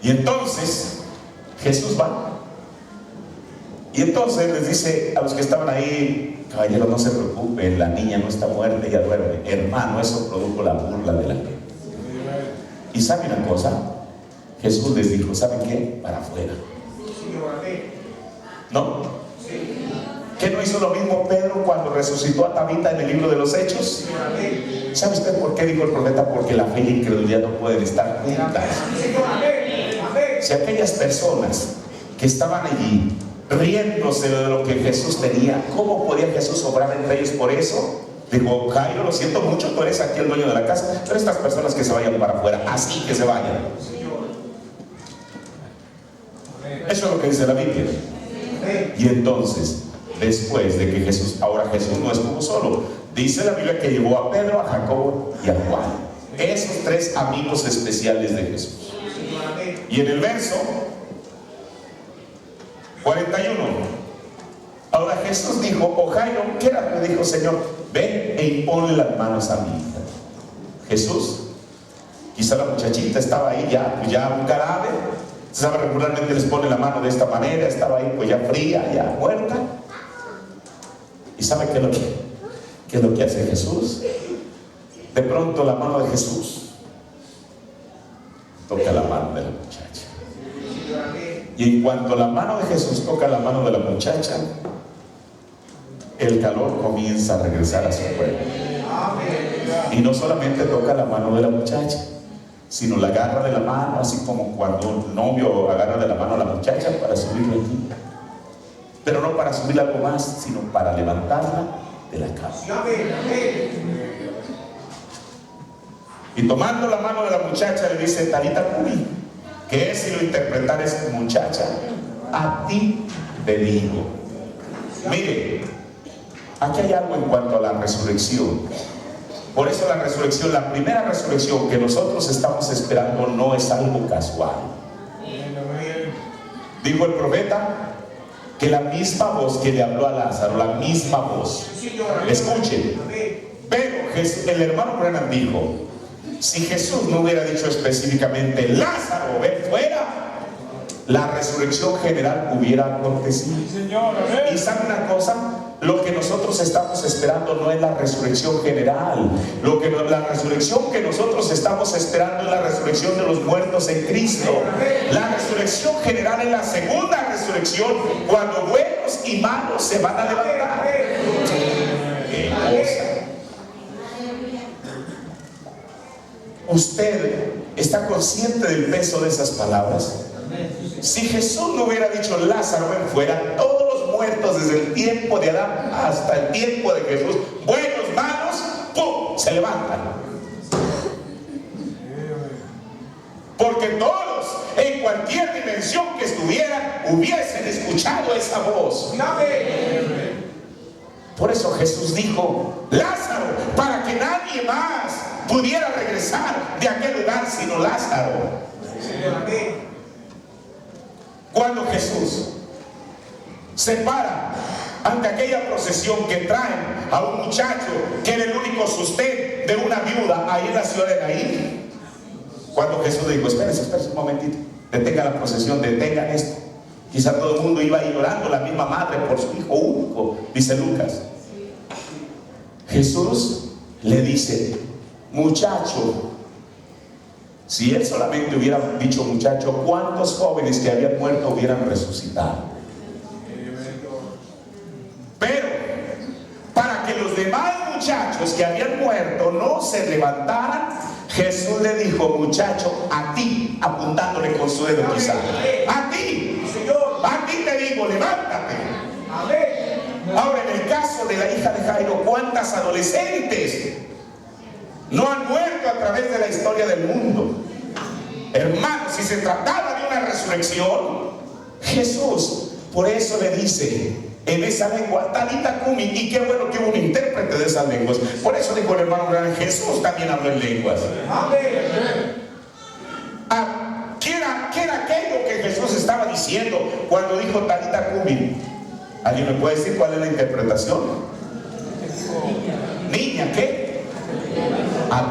Y entonces Jesús va. Y entonces les dice a los que estaban ahí, caballero, no se preocupen, la niña no está muerta, ella duerme. Hermano, eso produjo la burla de la gente. Y ¿saben una cosa? Jesús les dijo, ¿saben qué? Para afuera. ¿No? ¿Qué no hizo lo mismo Pedro cuando resucitó a Tabita en el libro de los Hechos? ¿Sabe usted por qué dijo el profeta? Porque la fe y la incredulidad no pueden estar juntas. Si aquellas personas que estaban allí riéndose de lo que Jesús tenía, ¿cómo podía Jesús obrar entre ellos por eso? Dijo, Jairo, lo siento mucho, tú eres aquí el dueño de la casa, pero estas personas que se vayan para afuera, así que se vayan. Eso es lo que dice la Biblia. Y entonces, después de que Jesús, ahora Jesús no estuvo solo, dice la Biblia que llevó a Pedro, a Jacobo y a Juan, esos 3 amigos especiales de Jesús. Y en el verso 41, ahora Jesús dijo, oh Jairo, ¿qué era? Me dijo, Señor, ven e imponle las manos a mi hija. Jesús, quizá la muchachita estaba ahí ya un cadáver, se sabe, regularmente les pone la mano de esta manera, estaba ahí pues ya fría, ya muerta. ¿Y sabe qué es lo que hace Jesús? De pronto la mano de Jesús toca la mano de la muchacha. Y en cuanto la mano de Jesús toca la mano de la muchacha, el calor comienza a regresar a su cuerpo. Y no solamente toca la mano de la muchacha, sino la agarra de la mano, así como cuando un novio agarra de la mano a la muchacha para subirla aquí. Pero no para subir algo más, sino para levantarla de la cama. Y tomando la mano de la muchacha le dice, Talita cumi, que es, si lo interpretar, es muchacha, a ti te digo. Mire, aquí hay algo en cuanto a la resurrección. Por eso la resurrección, la primera resurrección que nosotros estamos esperando, no es algo casual. Dijo el profeta que la misma voz que le habló a Lázaro, la misma voz, escuchen, pero el hermano Brennan dijo, si Jesús no hubiera dicho específicamente, Lázaro, ven fuera, la resurrección general hubiera acontecido. Y ¿sabe una cosa? Lo que nosotros estamos esperando no es la resurrección general. La resurrección que nosotros estamos esperando es la resurrección de los muertos en Cristo. La resurrección general es la segunda resurrección, cuando buenos y malos se van a levantar. ¡Qué cosa! ¿Usted está consciente del peso de esas palabras? Si Jesús no hubiera dicho, Lázaro, ven fuera, todos los muertos desde el tiempo de Adán hasta el tiempo de Jesús, buenos, malos, ¡pum!, se levantan. porque todos en cualquier dimensión que estuvieran hubiesen escuchado esa voz. Por eso Jesús dijo: Lázaro, para que nadie más pudiera regresar de aquel lugar sino Lázaro. Cuando Jesús se para ante aquella procesión que traen a un muchacho que era el único sustento de una viuda ahí en la ciudad de Naín, cuando Jesús le dijo: espérense un momentito, detengan la procesión, detengan esto. Quizá todo el mundo iba ahí llorando, la misma madre por su hijo único, dice Lucas. Jesús le dice: muchacho. Si él solamente hubiera dicho muchacho, ¿cuántos jóvenes que habían muerto hubieran resucitado? Pero para que los demás muchachos que habían muerto no se levantaran, Jesús le dijo: muchacho, a ti, apuntándole con su dedo quizá, a ti te digo, levántate. Ahora, en el caso de la hija de Jairo, ¿cuántas adolescentes no han muerto a través de la historia del mundo? Hermanos, si se trataba de una resurrección, Jesús por eso le dice en esa lengua, Talita Cumi, y qué bueno que hubo un intérprete de esas lenguas. Por eso dijo el hermano Gran, Jesús también habló en lenguas. ¿Qué era aquello que Jesús estaba diciendo cuando dijo Talita Cumi? ¿Alguien me puede decir cuál es la interpretación? Niña, ¿qué? A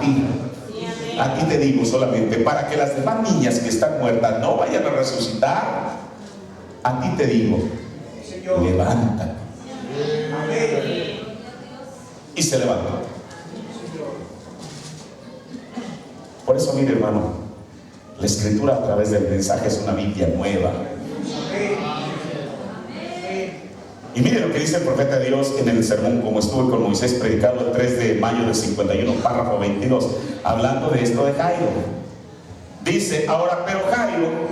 ti te digo solamente, para que las demás niñas que están muertas no vayan a resucitar, a ti te digo, levántate. Y se levantó. Por eso, mire, hermano, la escritura a través del mensaje es una Biblia nueva. Y mire lo que dice el profeta de Dios en el sermón, como estuve con Moisés predicando el 3 de mayo del 51, párrafo 22, hablando de esto de Jairo. Dice: ahora, pero Jairo,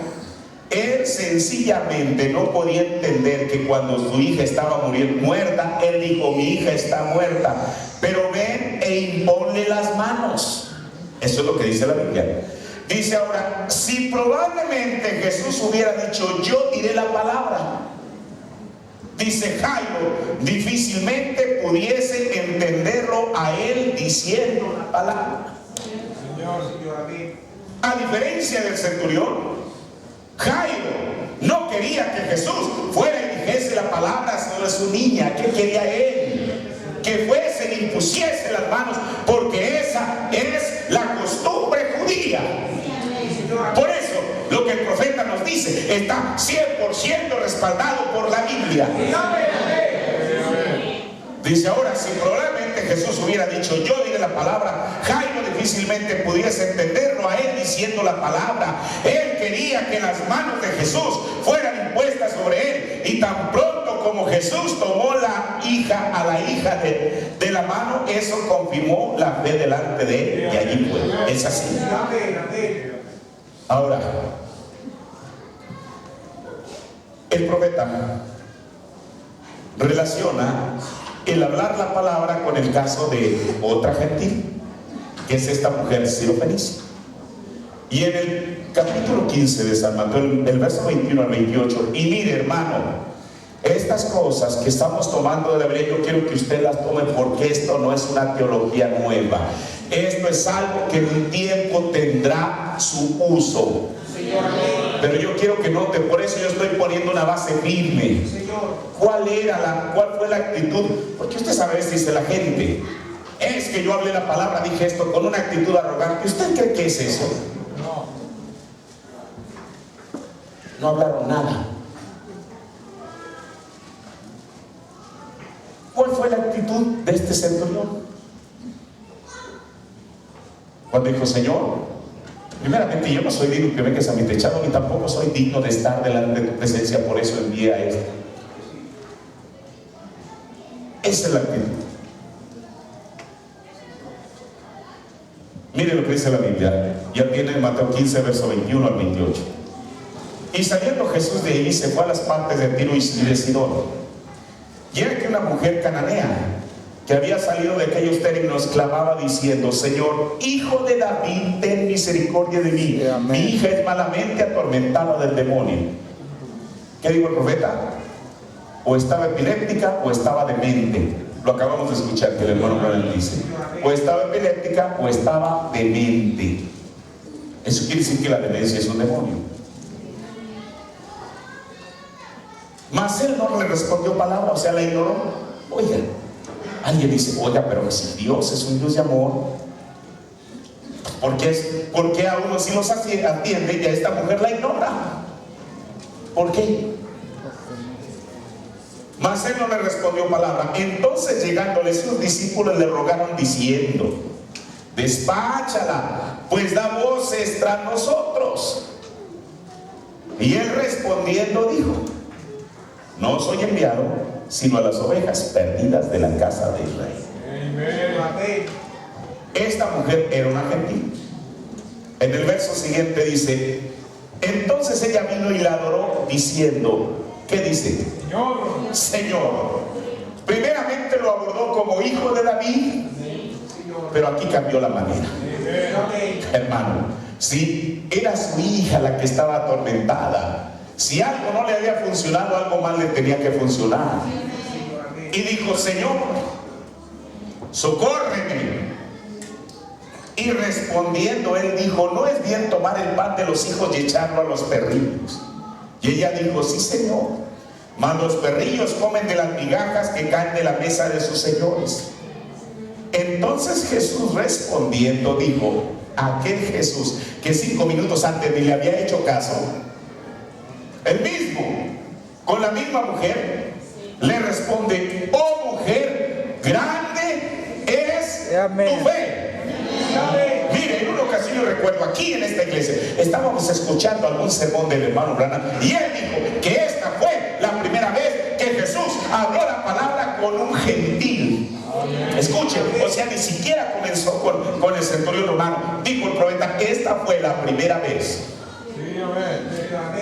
él sencillamente no podía entender que cuando su hija estaba muerta, él dijo: mi hija está muerta, pero ven e imponle las manos. Eso es lo que dice la Biblia. Dice: ahora, si probablemente Jesús hubiera dicho: yo diré la palabra, dice Jairo, difícilmente pudiese entenderlo a él diciendo la palabra. A diferencia del centurión, Jairo no quería que Jesús fuera y dijese la palabra sobre su niña. ¿Qué quería él? Que fuese y impusiese las manos, porque esa es la costumbre judía. Por eso, lo que el profeta nos dice está 100% respaldado por la Biblia. Dice: ahora, si probablemente Jesús hubiera dicho: yo diré la palabra, Jairo difícilmente pudiese entenderlo a él diciendo la palabra. Él quería que las manos de Jesús fueran impuestas sobre él, y tan pronto como Jesús tomó a la hija de la mano, eso confirmó la fe delante de él, y allí fue. Es así. Ahora, el profeta relaciona el hablar la palabra con el caso de otra gentil, que es esta mujer sirofenicia. Y en el capítulo 15 de San Mateo, el verso 21 al 28, y mire, hermano, estas cosas que estamos tomando de la Biblia, yo quiero que usted las tome, porque esto no es una teología nueva. Esto es algo que en un tiempo tendrá su uso. Pero yo quiero que note, por eso yo estoy poniendo una base firme. ¿Cuál fue la actitud? Porque usted sabe, dice la gente, es que yo hablé la palabra, dije esto con una actitud arrogante. ¿Usted cree que es eso? No hablaron nada. ¿Cuál fue la actitud de este centurión? Cuando dijo: Señor, primeramente yo no soy digno que vengas a mi techado, ni tampoco soy digno de estar delante de tu presencia, por eso envié a este. Esa es la actitud. Mire lo que dice la Biblia. Ya tiene Mateo 15, verso 21 al 28. Y saliendo Jesús de ahí, se fue a las partes de Tiro y de Sidón. Y era que una mujer cananea, que había salido de aquellos términos, clamaba diciendo: Señor, Hijo de David, ten misericordia de mí. Amén. Mi hija es malamente atormentada del demonio. ¿Qué dijo el profeta? O estaba epiléptica o estaba demente. Lo acabamos de escuchar que el hermano Branham dice: o estaba epiléptica o estaba demente. Eso quiere decir que la demencia es un demonio. Mas él no le respondió palabra, o sea, la ignoró. Oiga, alguien dice: oiga, pero si Dios es un Dios de amor, ¿por qué a uno sí los atiende y a esta mujer la ignora? ¿Por qué? Mas él no le respondió palabra. Entonces, llegándole sus discípulos, le rogaron diciendo: despáchala, pues da voces tras nosotros. Y él respondiendo dijo: no soy enviado sino a las ovejas perdidas de la casa de Israel. Amén. Esta mujer era una gentil. En el verso siguiente dice: entonces ella vino y la adoró diciendo, ¿qué dice? Señor. Señor. Primeramente lo abordó como hijo de David, pero aquí cambió la manera. Hermano, si era su hija la que estaba atormentada, si algo no le había funcionado, algo mal le tenía que funcionar. Y dijo: Señor, socórreme. Y respondiendo él dijo: no es bien tomar el pan de los hijos y echarlo a los perrillos. Y ella dijo: sí, Señor, mas los perrillos comen de las migajas que caen de la mesa de sus señores. Entonces Jesús respondiendo dijo: aquel Jesús que 5 minutos antes ni le había hecho caso, el mismo, con la misma mujer, le responde: oh mujer, grande es tu fe. Mire, en una ocasión yo recuerdo aquí en esta iglesia, estábamos escuchando algún sermón del hermano Branham, y él dijo que esta fue la primera vez que Jesús habló la palabra con un gentil. Escuche, o sea, ni siquiera comenzó con el centurión romano. Dijo el profeta: esta fue la primera vez.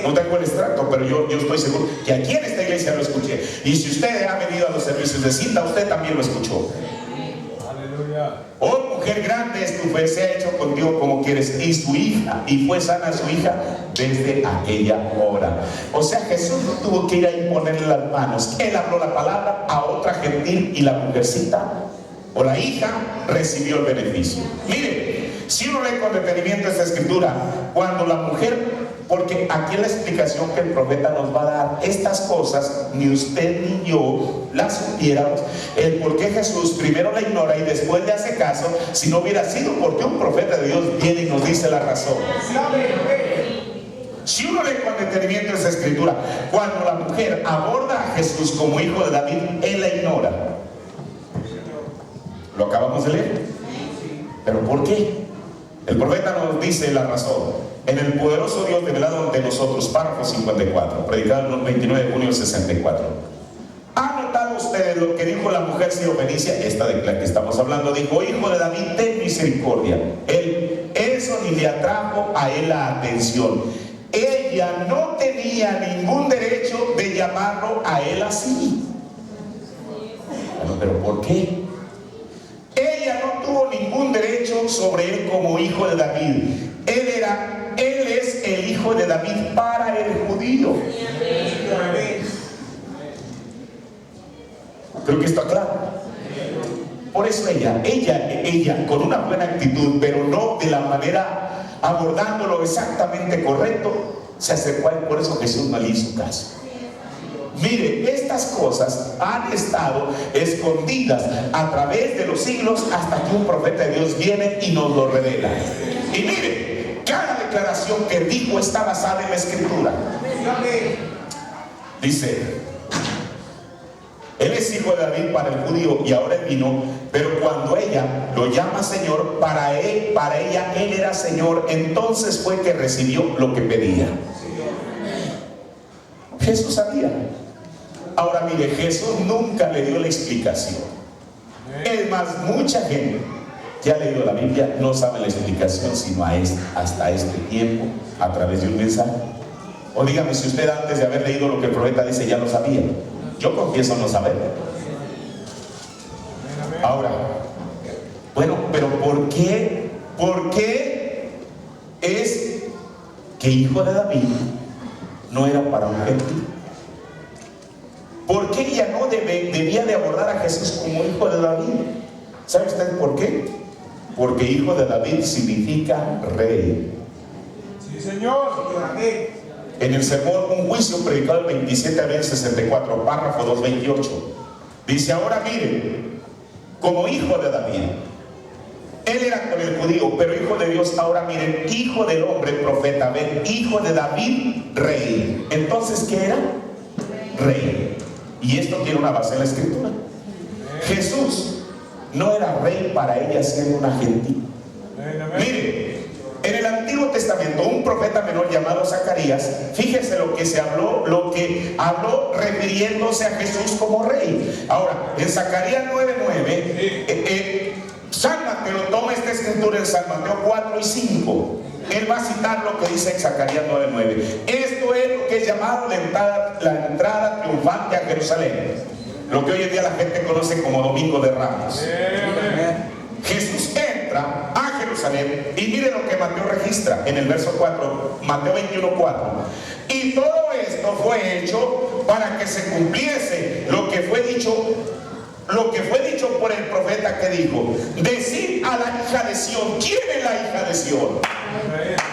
No tengo el extracto, pero yo estoy seguro que aquí en esta iglesia lo escuché. Y si usted ha venido a los servicios de cinta, usted también lo escuchó. Aleluya. Oh mujer, grande es tu fe, se ha hecho contigo como quieres. Y su hija, y fue sana su hija desde aquella hora. O sea, Jesús no tuvo que ir a imponerle las manos. Él habló la palabra a otra gentil y la mujercita o la hija recibió el beneficio. Mire, si uno lee con detenimiento esta escritura, cuando la mujer, porque aquí es la explicación que el profeta nos va a dar, estas cosas ni usted ni yo las supiéramos, el por qué Jesús primero la ignora y después le hace caso, si no hubiera sido porque un profeta de Dios viene y nos dice la razón. Si uno lee con detenimiento esta escritura, cuando la mujer aborda a Jesús como hijo de David, él la ignora. Lo acabamos de leer. ¿Pero por qué? El profeta nos dice la razón. En el poderoso Dios revelado ante nosotros, párrafo 54, predicado el 29 de junio del 64. ¿Han notado ustedes lo que dijo la mujer sirofenicia? Esta de la que estamos hablando, dijo: hijo de David, ten misericordia. Eso ni le atrajo a él la atención. Ella no tenía ningún derecho de llamarlo a él así. Bueno, ¿pero por qué? Ella no tuvo ningún derecho sobre él como hijo de David. Él es el hijo de David para el judío. Creo que está claro. Por eso ella con una buena actitud, pero no de la manera abordándolo exactamente correcto, se acercó a él. Por eso Jesús no le hizo caso. Mire, estas cosas han estado escondidas a través de los siglos hasta que un profeta de Dios viene y nos lo revela. Y mire, cada declaración que dijo está basada en la escritura. Dice: él es hijo de David para el judío y ahora él vino, pero cuando ella lo llama Señor, para ella él era Señor. Entonces fue que recibió lo que pedía. Jesús sabía. Ahora mire, Jesús nunca le dio la explicación. Es más, mucha gente que ha leído la Biblia no sabe la explicación sino hasta este tiempo, a través de un mensaje. O dígame si usted antes de haber leído lo que el profeta dice ya lo sabía. Yo confieso no saberlo. Ahora, bueno, pero ¿por qué? ¿Por qué es que hijo de David no era para un gentil? ¿Por qué ella no debía de abordar a Jesús como hijo de David? ¿Sabe usted por qué? Porque hijo de David significa rey. Sí, Señor. En el sermón Un Juicio, predicado el 27 de abril 64, párrafo 228, dice: ahora miren, como hijo de David, él era con el judío, pero hijo de Dios. Ahora miren, hijo del hombre, profeta, ven, hijo de David, rey. Entonces, ¿qué era? Rey. Y esto tiene una base en la escritura. Jesús no era rey para ella siendo una gentil. Mire, en el Antiguo Testamento, un profeta menor llamado Zacarías, fíjese lo que habló refiriéndose a Jesús como rey. Ahora, en Zacarías 9:9, San Mateo toma esta escritura en San Mateo 4 y 5. Él va a citar lo que dice en Zacarías 9:9. Esto es lo que es llamado la entrada triunfante a Jerusalén, lo que hoy en día la gente conoce como Domingo de Ramos. Jesús entra a Jerusalén y mire lo que Mateo registra en el verso 4, Mateo 21:4. Y todo esto fue hecho para que se cumpliese lo que fue dicho por el profeta, que dijo: decid a la hija de Sión. ¿Quién es la hija de Sión?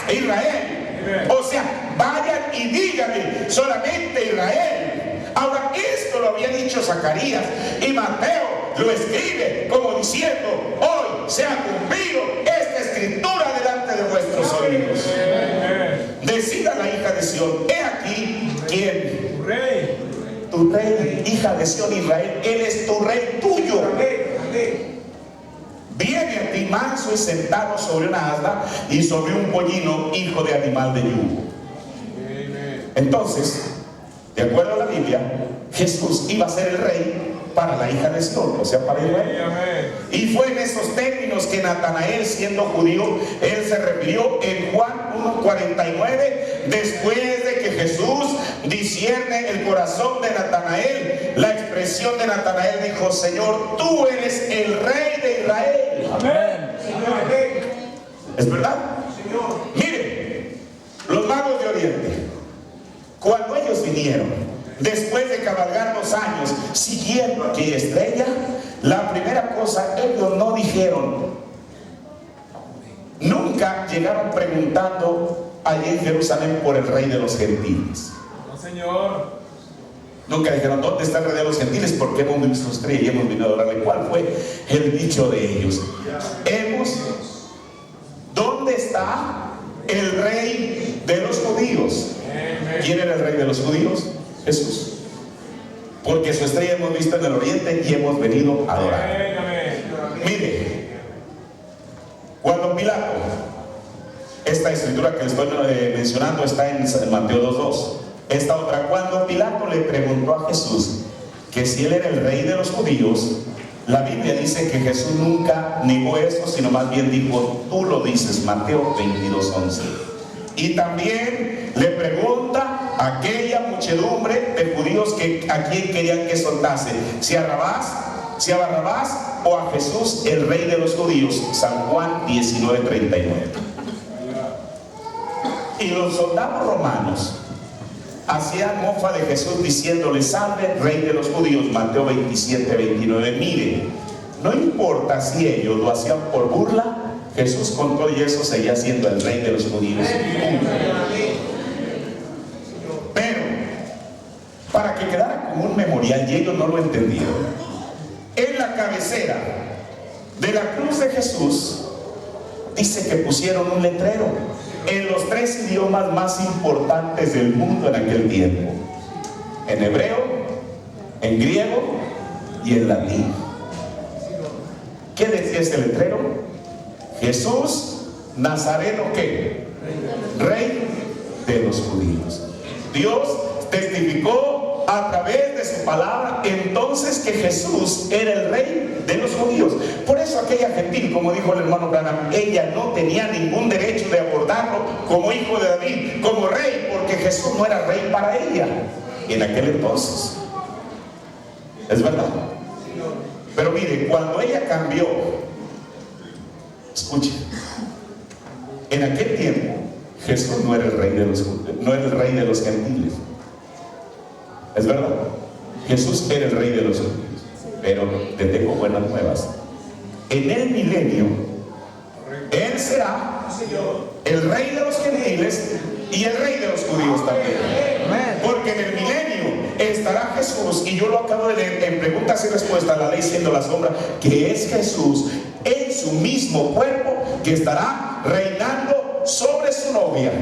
Israel. O sea, vayan y díganle solamente Israel. Ahora, esto lo había dicho Zacarías, y Mateo lo escribe como diciendo: hoy se ha cumplido esta escritura delante de vuestros oídos. Decid a la hija de Sión: he aquí, ¿quién? Tu rey. Tu rey, hija de Sión, Israel. Él es tu rey tuyo. Viene a ti manso y sentado sobre una asna y sobre un pollino, hijo de animal de yugo. Entonces, de acuerdo a la Biblia, Jesús iba a ser el rey para la hija de Sión, o sea, para Israel. Y fue en esos términos que Natanael, siendo judío, él se refirió en Juan 1:49, después de que Jesús discierne el corazón de Natanael. La expresión de Natanael dijo: Señor, tú eres el rey de Israel. Amén. ¿Es verdad? Mire, los magos de Oriente, cuando ellos vinieron, después de cabalgar 2 años siguiendo aquella estrella, la primera cosa, ellos no dijeron, nunca llegaron preguntando allí en Jerusalén por el rey de los gentiles. No, Señor. Nunca dijeron: ¿dónde está el rey de los gentiles? Porque hemos visto estrella y hemos venido a adorarle. ¿Cuál fue el dicho de ellos? ¿Dónde está el rey de los judíos? ¿Quién era el rey de los judíos? Jesús. Porque su estrella hemos visto en el oriente y hemos venido a adorar. Mire, cuando Pilato, esta escritura que le estoy mencionando está en Mateo 2:2. Esta otra, cuando Pilato le preguntó a Jesús que si él era el rey de los judíos, la Biblia dice que Jesús nunca negó eso, sino más bien dijo: tú lo dices, Mateo 22:11. Y también le pregunta a aquella muchedumbre de judíos que a quién querían que soltase, si a Barrabás o a Jesús, el rey de los judíos. San Juan 19:39. Y los soldados romanos hacían mofa de Jesús diciéndole: salve, rey de los judíos. Mateo 27:29. Mire, no importa si ellos lo hacían por burla, Jesús con todo y eso seguía siendo el rey de los judíos. Pero para que quedara como un memorial, y ellos no lo entendieron, en la cabecera de la cruz de Jesús dice que pusieron un letrero en los 3 idiomas más importantes del mundo en aquel tiempo: en hebreo, en griego y en latín. ¿Qué decía ese letrero? Jesús Nazareno, ¿qué? Rey de los judíos. Dios testificó a través de su palabra entonces que Jesús era el rey de los judíos. Por eso aquella gentil, como dijo el hermano Branham, ella no tenía ningún derecho de abordarlo como hijo de David, como rey, porque Jesús no era rey para ella en aquel entonces. ¿Es verdad? Pero mire, cuando ella cambió, escuche, en aquel tiempo Jesús no era el rey de los gentiles. Es verdad, Jesús era el rey de los gentiles. Pero te tengo buenas nuevas. En el milenio, Él será el rey de los gentiles y el rey de los judíos también. Porque en el milenio estará Jesús, y yo lo acabo de leer en preguntas y respuestas, la ley siendo la sombra, que es Jesús en su mismo cuerpo, que estará reinando sobre su novia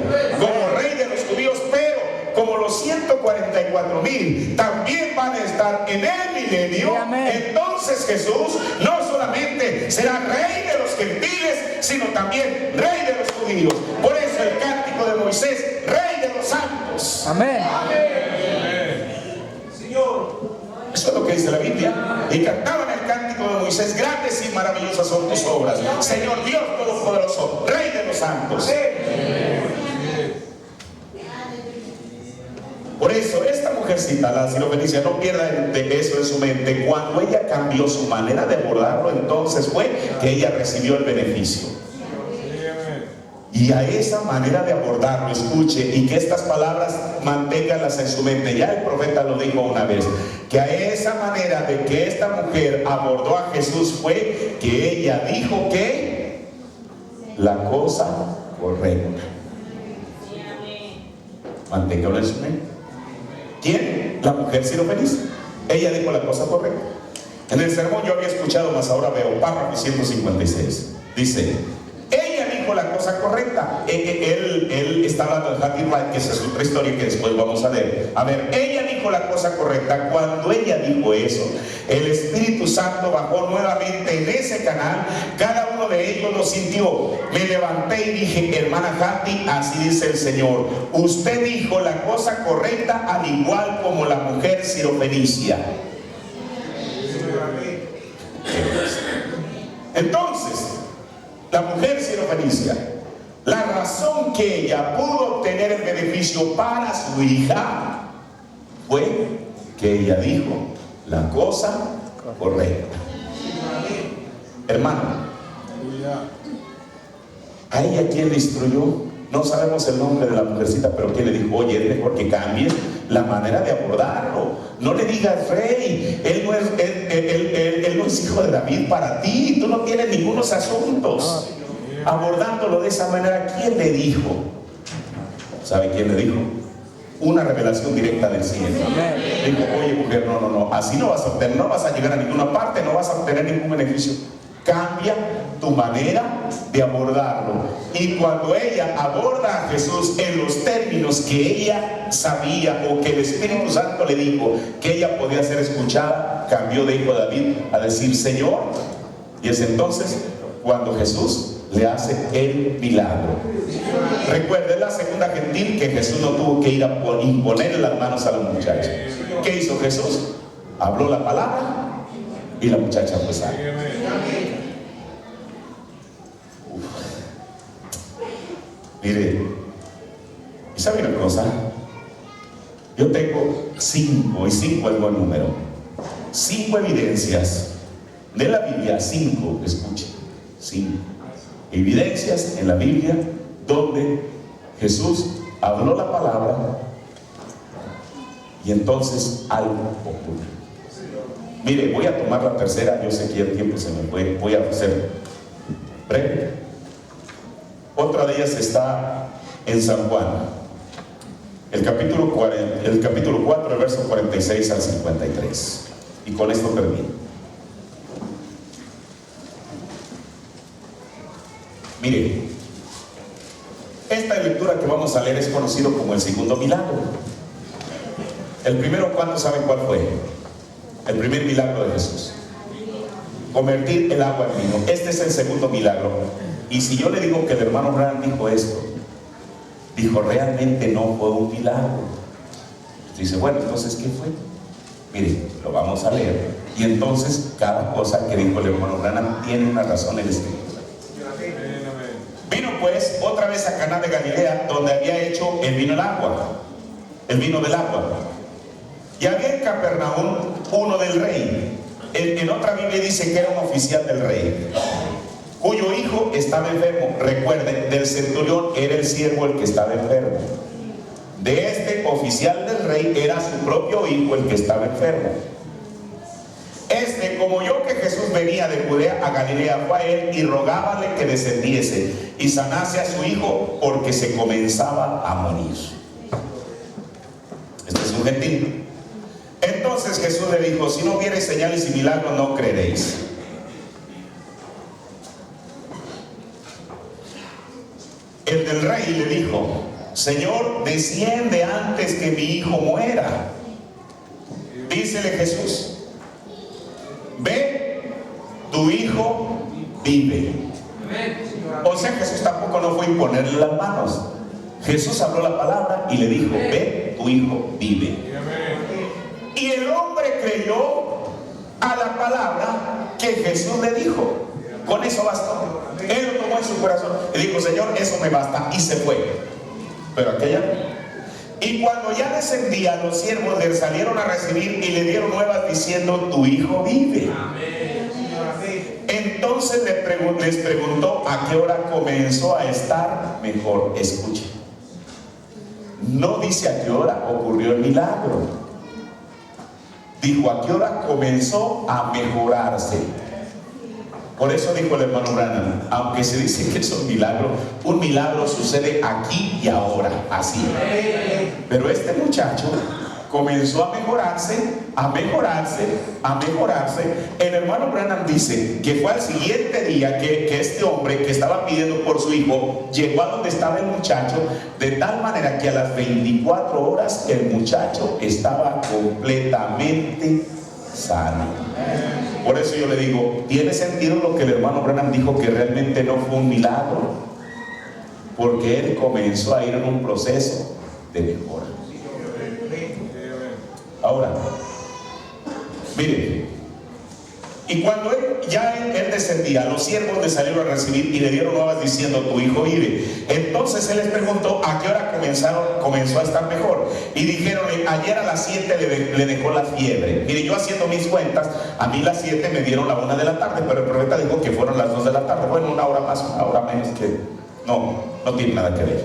como rey de los judíos. Pero como los 144,000 también van a estar en el milenio, entonces Jesús no solamente será rey de los gentiles, sino también rey de los judíos. Por eso el cántico de Moisés, rey de los santos. Amén. Señor. Eso es lo que dice la Biblia. Y cantaban el cántico de Moisés: grandes y maravillosas son tus obras, Señor Dios Todopoderoso, rey de los santos. Por eso esta mujercita, la sirofenicia, no pierda de eso en su mente. Cuando ella cambió su manera de abordarlo, entonces fue que ella recibió el beneficio. Y a esa manera de abordarlo, escuche, y que estas palabras manténganlas en su mente. Ya el profeta lo dijo una vez, que a esa manera de que esta mujer abordó a Jesús fue que ella dijo que la cosa correcta. Manténgalo en su mente. ¿Quién? La mujer sirofenicia. Ella dijo la cosa correcta. En el sermón yo había escuchado, más ahora veo, párrafo 156. Dice: ella dijo la cosa correcta. Él está hablando de Hattie Wright, que esa es otra historia que después vamos a leer. A ver, ella dijo la cosa correcta. Cuando ella dijo eso, el Espíritu Santo bajó nuevamente en ese canal. Cada uno de ellos lo sintió. Me levanté y dije: hermana Hattie, así dice el Señor, usted dijo la cosa correcta, al igual como la mujer sirofenicia. Entonces, la mujer sirofenicia, la razón que ella pudo obtener el beneficio para su hija fue que ella dijo la cosa correcta. Hermano, a ella ¿quién le instruyó? No sabemos el nombre de la mujercita, pero ¿quién le dijo: oye, es mejor que cambies la manera de abordarlo? No le digas rey, él no es hijo de David para ti, tú no tienes ningunos asuntos. Abordándolo de esa manera, ¿quién le dijo? ¿Sabe quién le dijo? Una revelación directa del cielo. Dijo: oye mujer, no, así no vas a obtener, no vas a llegar a ninguna parte, no vas a obtener ningún beneficio. Cambia tu manera de abordarlo. Y cuando ella aborda a Jesús en los términos que ella sabía, o que el Espíritu Santo le dijo que ella podía ser escuchada, cambió de hijo de David a decir Señor. Y es entonces cuando Jesús le hace el milagro. Recuerden la segunda gentil que Jesús no tuvo que ir a imponer las manos a la muchacha. ¿Qué hizo Jesús? Habló la palabra y la muchacha fue sana. Mire, ¿y sabe una cosa? Yo tengo 5, y 5 es buen número, 5 evidencias de la Biblia, 5, escuche, 5 evidencias en la Biblia donde Jesús habló la palabra y entonces algo ocurre. Mire, voy a tomar la tercera, yo sé que el tiempo se me fue, voy a hacer breve. Otra de ellas está en San Juan, el capítulo 4, el verso 46 al 53. Y con esto termino. Mire, esta lectura que vamos a leer es conocido como el segundo milagro. El primero, ¿cuántos saben cuál fue? El primer milagro de Jesús: convertir el agua en vino. Este es el segundo milagro. Y si yo le digo que el hermano Branham dijo esto, dijo, realmente no fue un milagro. Dice, bueno, entonces ¿qué fue? Mire, lo vamos a leer. Y entonces cada cosa que dijo el hermano Branham tiene una razón en la Escritura. Vino pues otra vez a Caná de Galilea, donde había hecho el vino del agua. Y había en Capernaum uno del rey, En otra Biblia dice que era un oficial del rey, cuyo hijo estaba enfermo. Recuerden, del centurión era el siervo el que estaba enfermo. De este oficial del rey era su propio hijo el que estaba enfermo. Como oyó que Jesús venía de Judea a Galilea, fue a él y rogábale que descendiese y sanase a su hijo, porque se comenzaba a morir. Este es un gentil. Entonces Jesús le dijo: si no viereis señales y milagros, no creeréis. El del rey le dijo: Señor, desciende antes que mi hijo muera. Dícele Jesús: ve, tu hijo vive. O sea, Jesús tampoco no fue a imponerle las manos. Jesús habló la palabra y le dijo: ve, tu hijo vive. Y el hombre creyó a la palabra que Jesús le dijo. Con eso bastó. Él lo tomó en su corazón y dijo: Señor, eso me basta. Y se fue. Pero aquella. Y cuando ya descendía, los siervos le salieron a recibir y le dieron nuevas diciendo: tu hijo vive. Entonces les preguntó a qué hora comenzó a estar mejor. Escuchen. No dice a qué hora ocurrió el milagro. Dijo a qué hora comenzó a mejorarse. Por eso dijo el hermano Branham: aunque se dice que es un milagro sucede aquí y ahora, así. Pero este muchacho comenzó a mejorarse, a mejorarse, a mejorarse. El hermano Branham dice que fue al siguiente día que este hombre que estaba pidiendo por su hijo llegó a donde estaba el muchacho, de tal manera que a las 24 horas el muchacho estaba completamente sano. Por eso yo le digo, tiene sentido lo que el hermano Branham dijo, que realmente no fue un milagro, porque él comenzó a ir en un proceso de mejora. Ahora, mire, y cuando él descendía, los siervos le salieron a recibir y le dieron nuevas diciendo: tu hijo vive. Entonces él les preguntó a qué hora comenzó a estar mejor. Y dijeron: ayer a las 7 le dejó la fiebre. Mire, yo haciendo mis cuentas, a mí las 7 me dieron la 1 de la tarde, pero el profeta dijo que fueron las 2 de la tarde. Bueno, una hora más, una hora menos, que no tiene nada que ver.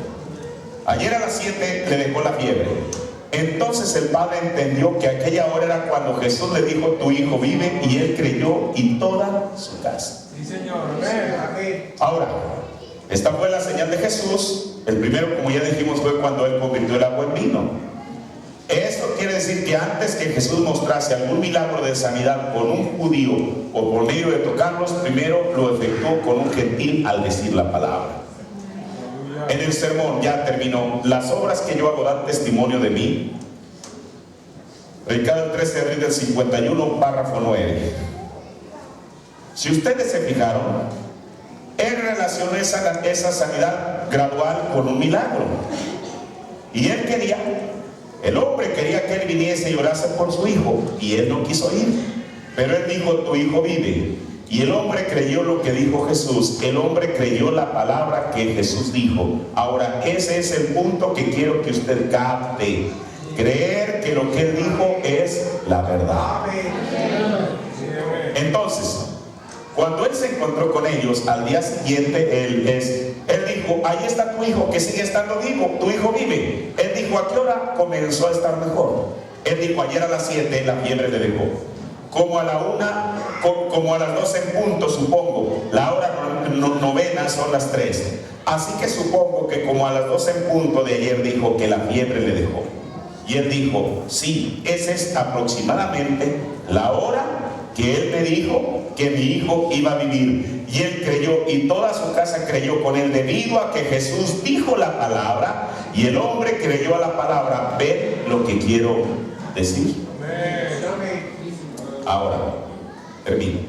Ayer a las 7 le dejó la fiebre. Entonces el padre entendió que aquella hora era cuando Jesús le dijo: tu hijo vive, y él creyó, y toda su casa. Sí, Señor. Ahora, esta fue la señal de Jesús. El primero, como ya dijimos, fue cuando él convirtió el agua en vino. Esto quiere decir que antes que Jesús mostrase algún milagro de sanidad con un judío o por medio de tocarlos, primero lo efectuó con un gentil al decir la palabra. En el sermón, ya terminó: las obras que yo hago dan testimonio de mí. Predicado el 13 de abril del 51, párrafo 9. Si ustedes se fijaron, él relacionó esa sanidad gradual con un milagro. Y el hombre quería que él viniese y orase por su hijo, y él no quiso ir. Pero él dijo: tu hijo vive. Y el hombre creyó lo que dijo Jesús. El hombre creyó la palabra que Jesús dijo. Ahora, ese es el punto que quiero que usted capte. Creer que lo que él dijo es la verdad. Entonces, cuando él se encontró con ellos al día siguiente, él dijo: ahí está tu hijo, que sigue estando vivo, tu hijo vive. Él dijo: ¿a qué hora comenzó a estar mejor? Él dijo: ayer a las 7 la fiebre le dejó. Como a la 1, como a las 12 en punto, supongo. La hora novena son las 3. Así que supongo que como a las 12 en punto de ayer dijo que la fiebre le dejó. Y él dijo: sí, esa es aproximadamente la hora que él me dijo que mi hijo iba a vivir. Y él creyó, y toda su casa creyó con él, debido a que Jesús dijo la palabra, y el hombre creyó a la palabra. Ve lo que quiero decir. Ahora, termino.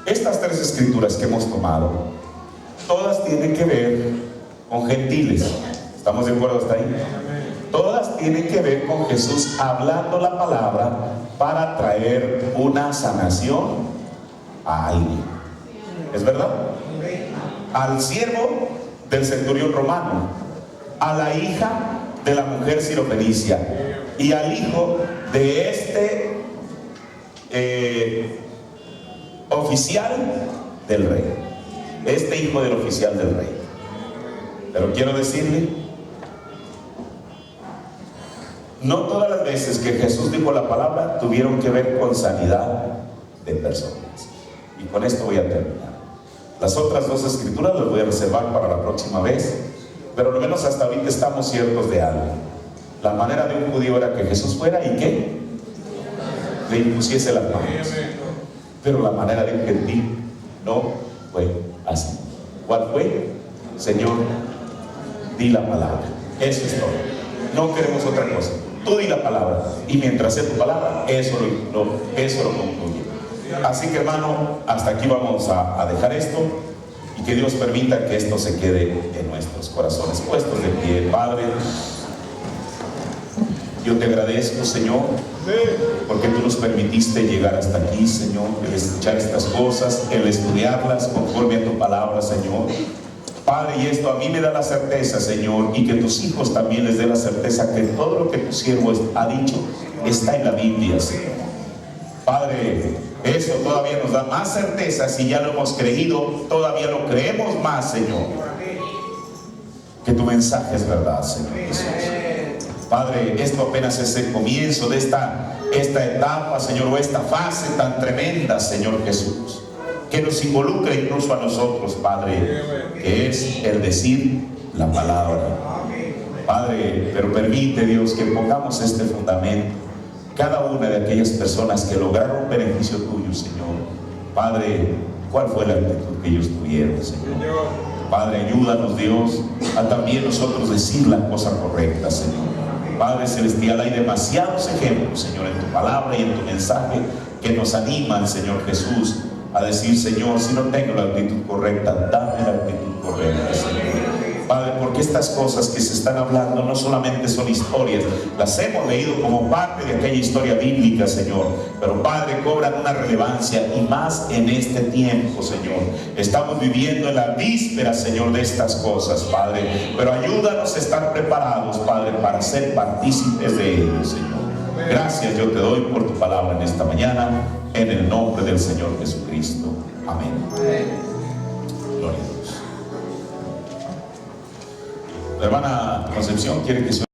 Estas 3 escrituras que hemos tomado, todas tienen que ver con gentiles. ¿Estamos de acuerdo hasta ahí? Todas tienen que ver con Jesús hablando la palabra para traer una sanación a alguien. ¿Es verdad? Al siervo del centurión romano, a la hija de la mujer sirofenicia y al hijo de oficial del rey. Este hijo del oficial del rey. Pero quiero decirle, no todas las veces que Jesús dijo la palabra tuvieron que ver con sanidad de personas. Y con esto voy a terminar. Las otras dos escrituras las voy a reservar para la próxima vez, pero al menos hasta ahorita estamos ciertos de algo. La manera de un judío era que Jesús fuera y que le impusiese las manos. Pero la manera de un gentil no fue así. ¿Cuál fue? Señor, di la palabra. Eso es todo. No queremos otra cosa. Tú di la palabra. Y mientras sea tu palabra, eso lo concluye. Así que, hermano, hasta aquí vamos a dejar esto. Y que Dios permita que esto se quede en nuestros corazones. Puestos de pie, Padre. Yo te agradezco, Señor, porque tú nos permitiste llegar hasta aquí, Señor, el escuchar estas cosas, el estudiarlas conforme a tu palabra, Señor. Padre, y esto a mí me da la certeza, Señor, y que tus hijos también les dé la certeza que todo lo que tu siervo ha dicho está en la Biblia, Señor. Padre, eso todavía nos da más certeza. Si ya lo hemos creído, todavía lo creemos más, Señor, que tu mensaje es verdad, Señor Jesús. Padre, esto apenas es el comienzo de esta etapa, Señor, o esta fase tan tremenda, Señor Jesús, que nos involucra incluso a nosotros, Padre, que es el decir la palabra. Padre, pero permite, Dios, que pongamos este fundamento, cada una de aquellas personas que lograron beneficio tuyo, Señor. Padre, ¿cuál fue la actitud que ellos tuvieron, Señor? Padre, ayúdanos, Dios, a también nosotros decir la cosa correcta, Señor. Padre Celestial, hay demasiados ejemplos, Señor, en tu palabra y en tu mensaje que nos animan, Señor Jesús, a decir, Señor, si no tengo la actitud correcta, dame la actitud correcta, Señor. Padre, porque estas cosas que se están hablando no solamente son historias, las hemos leído como parte de aquella historia bíblica, Señor, pero Padre, cobran una relevancia y más en este tiempo, Señor. Estamos viviendo en la víspera, Señor, de estas cosas, Padre, pero ayúdanos a estar preparados, Padre, para ser partícipes de ello, Señor. Gracias yo te doy por tu palabra en esta mañana, en el nombre del Señor Jesucristo. Amén. Gloria a Dios. La hermana Concepción quiere que se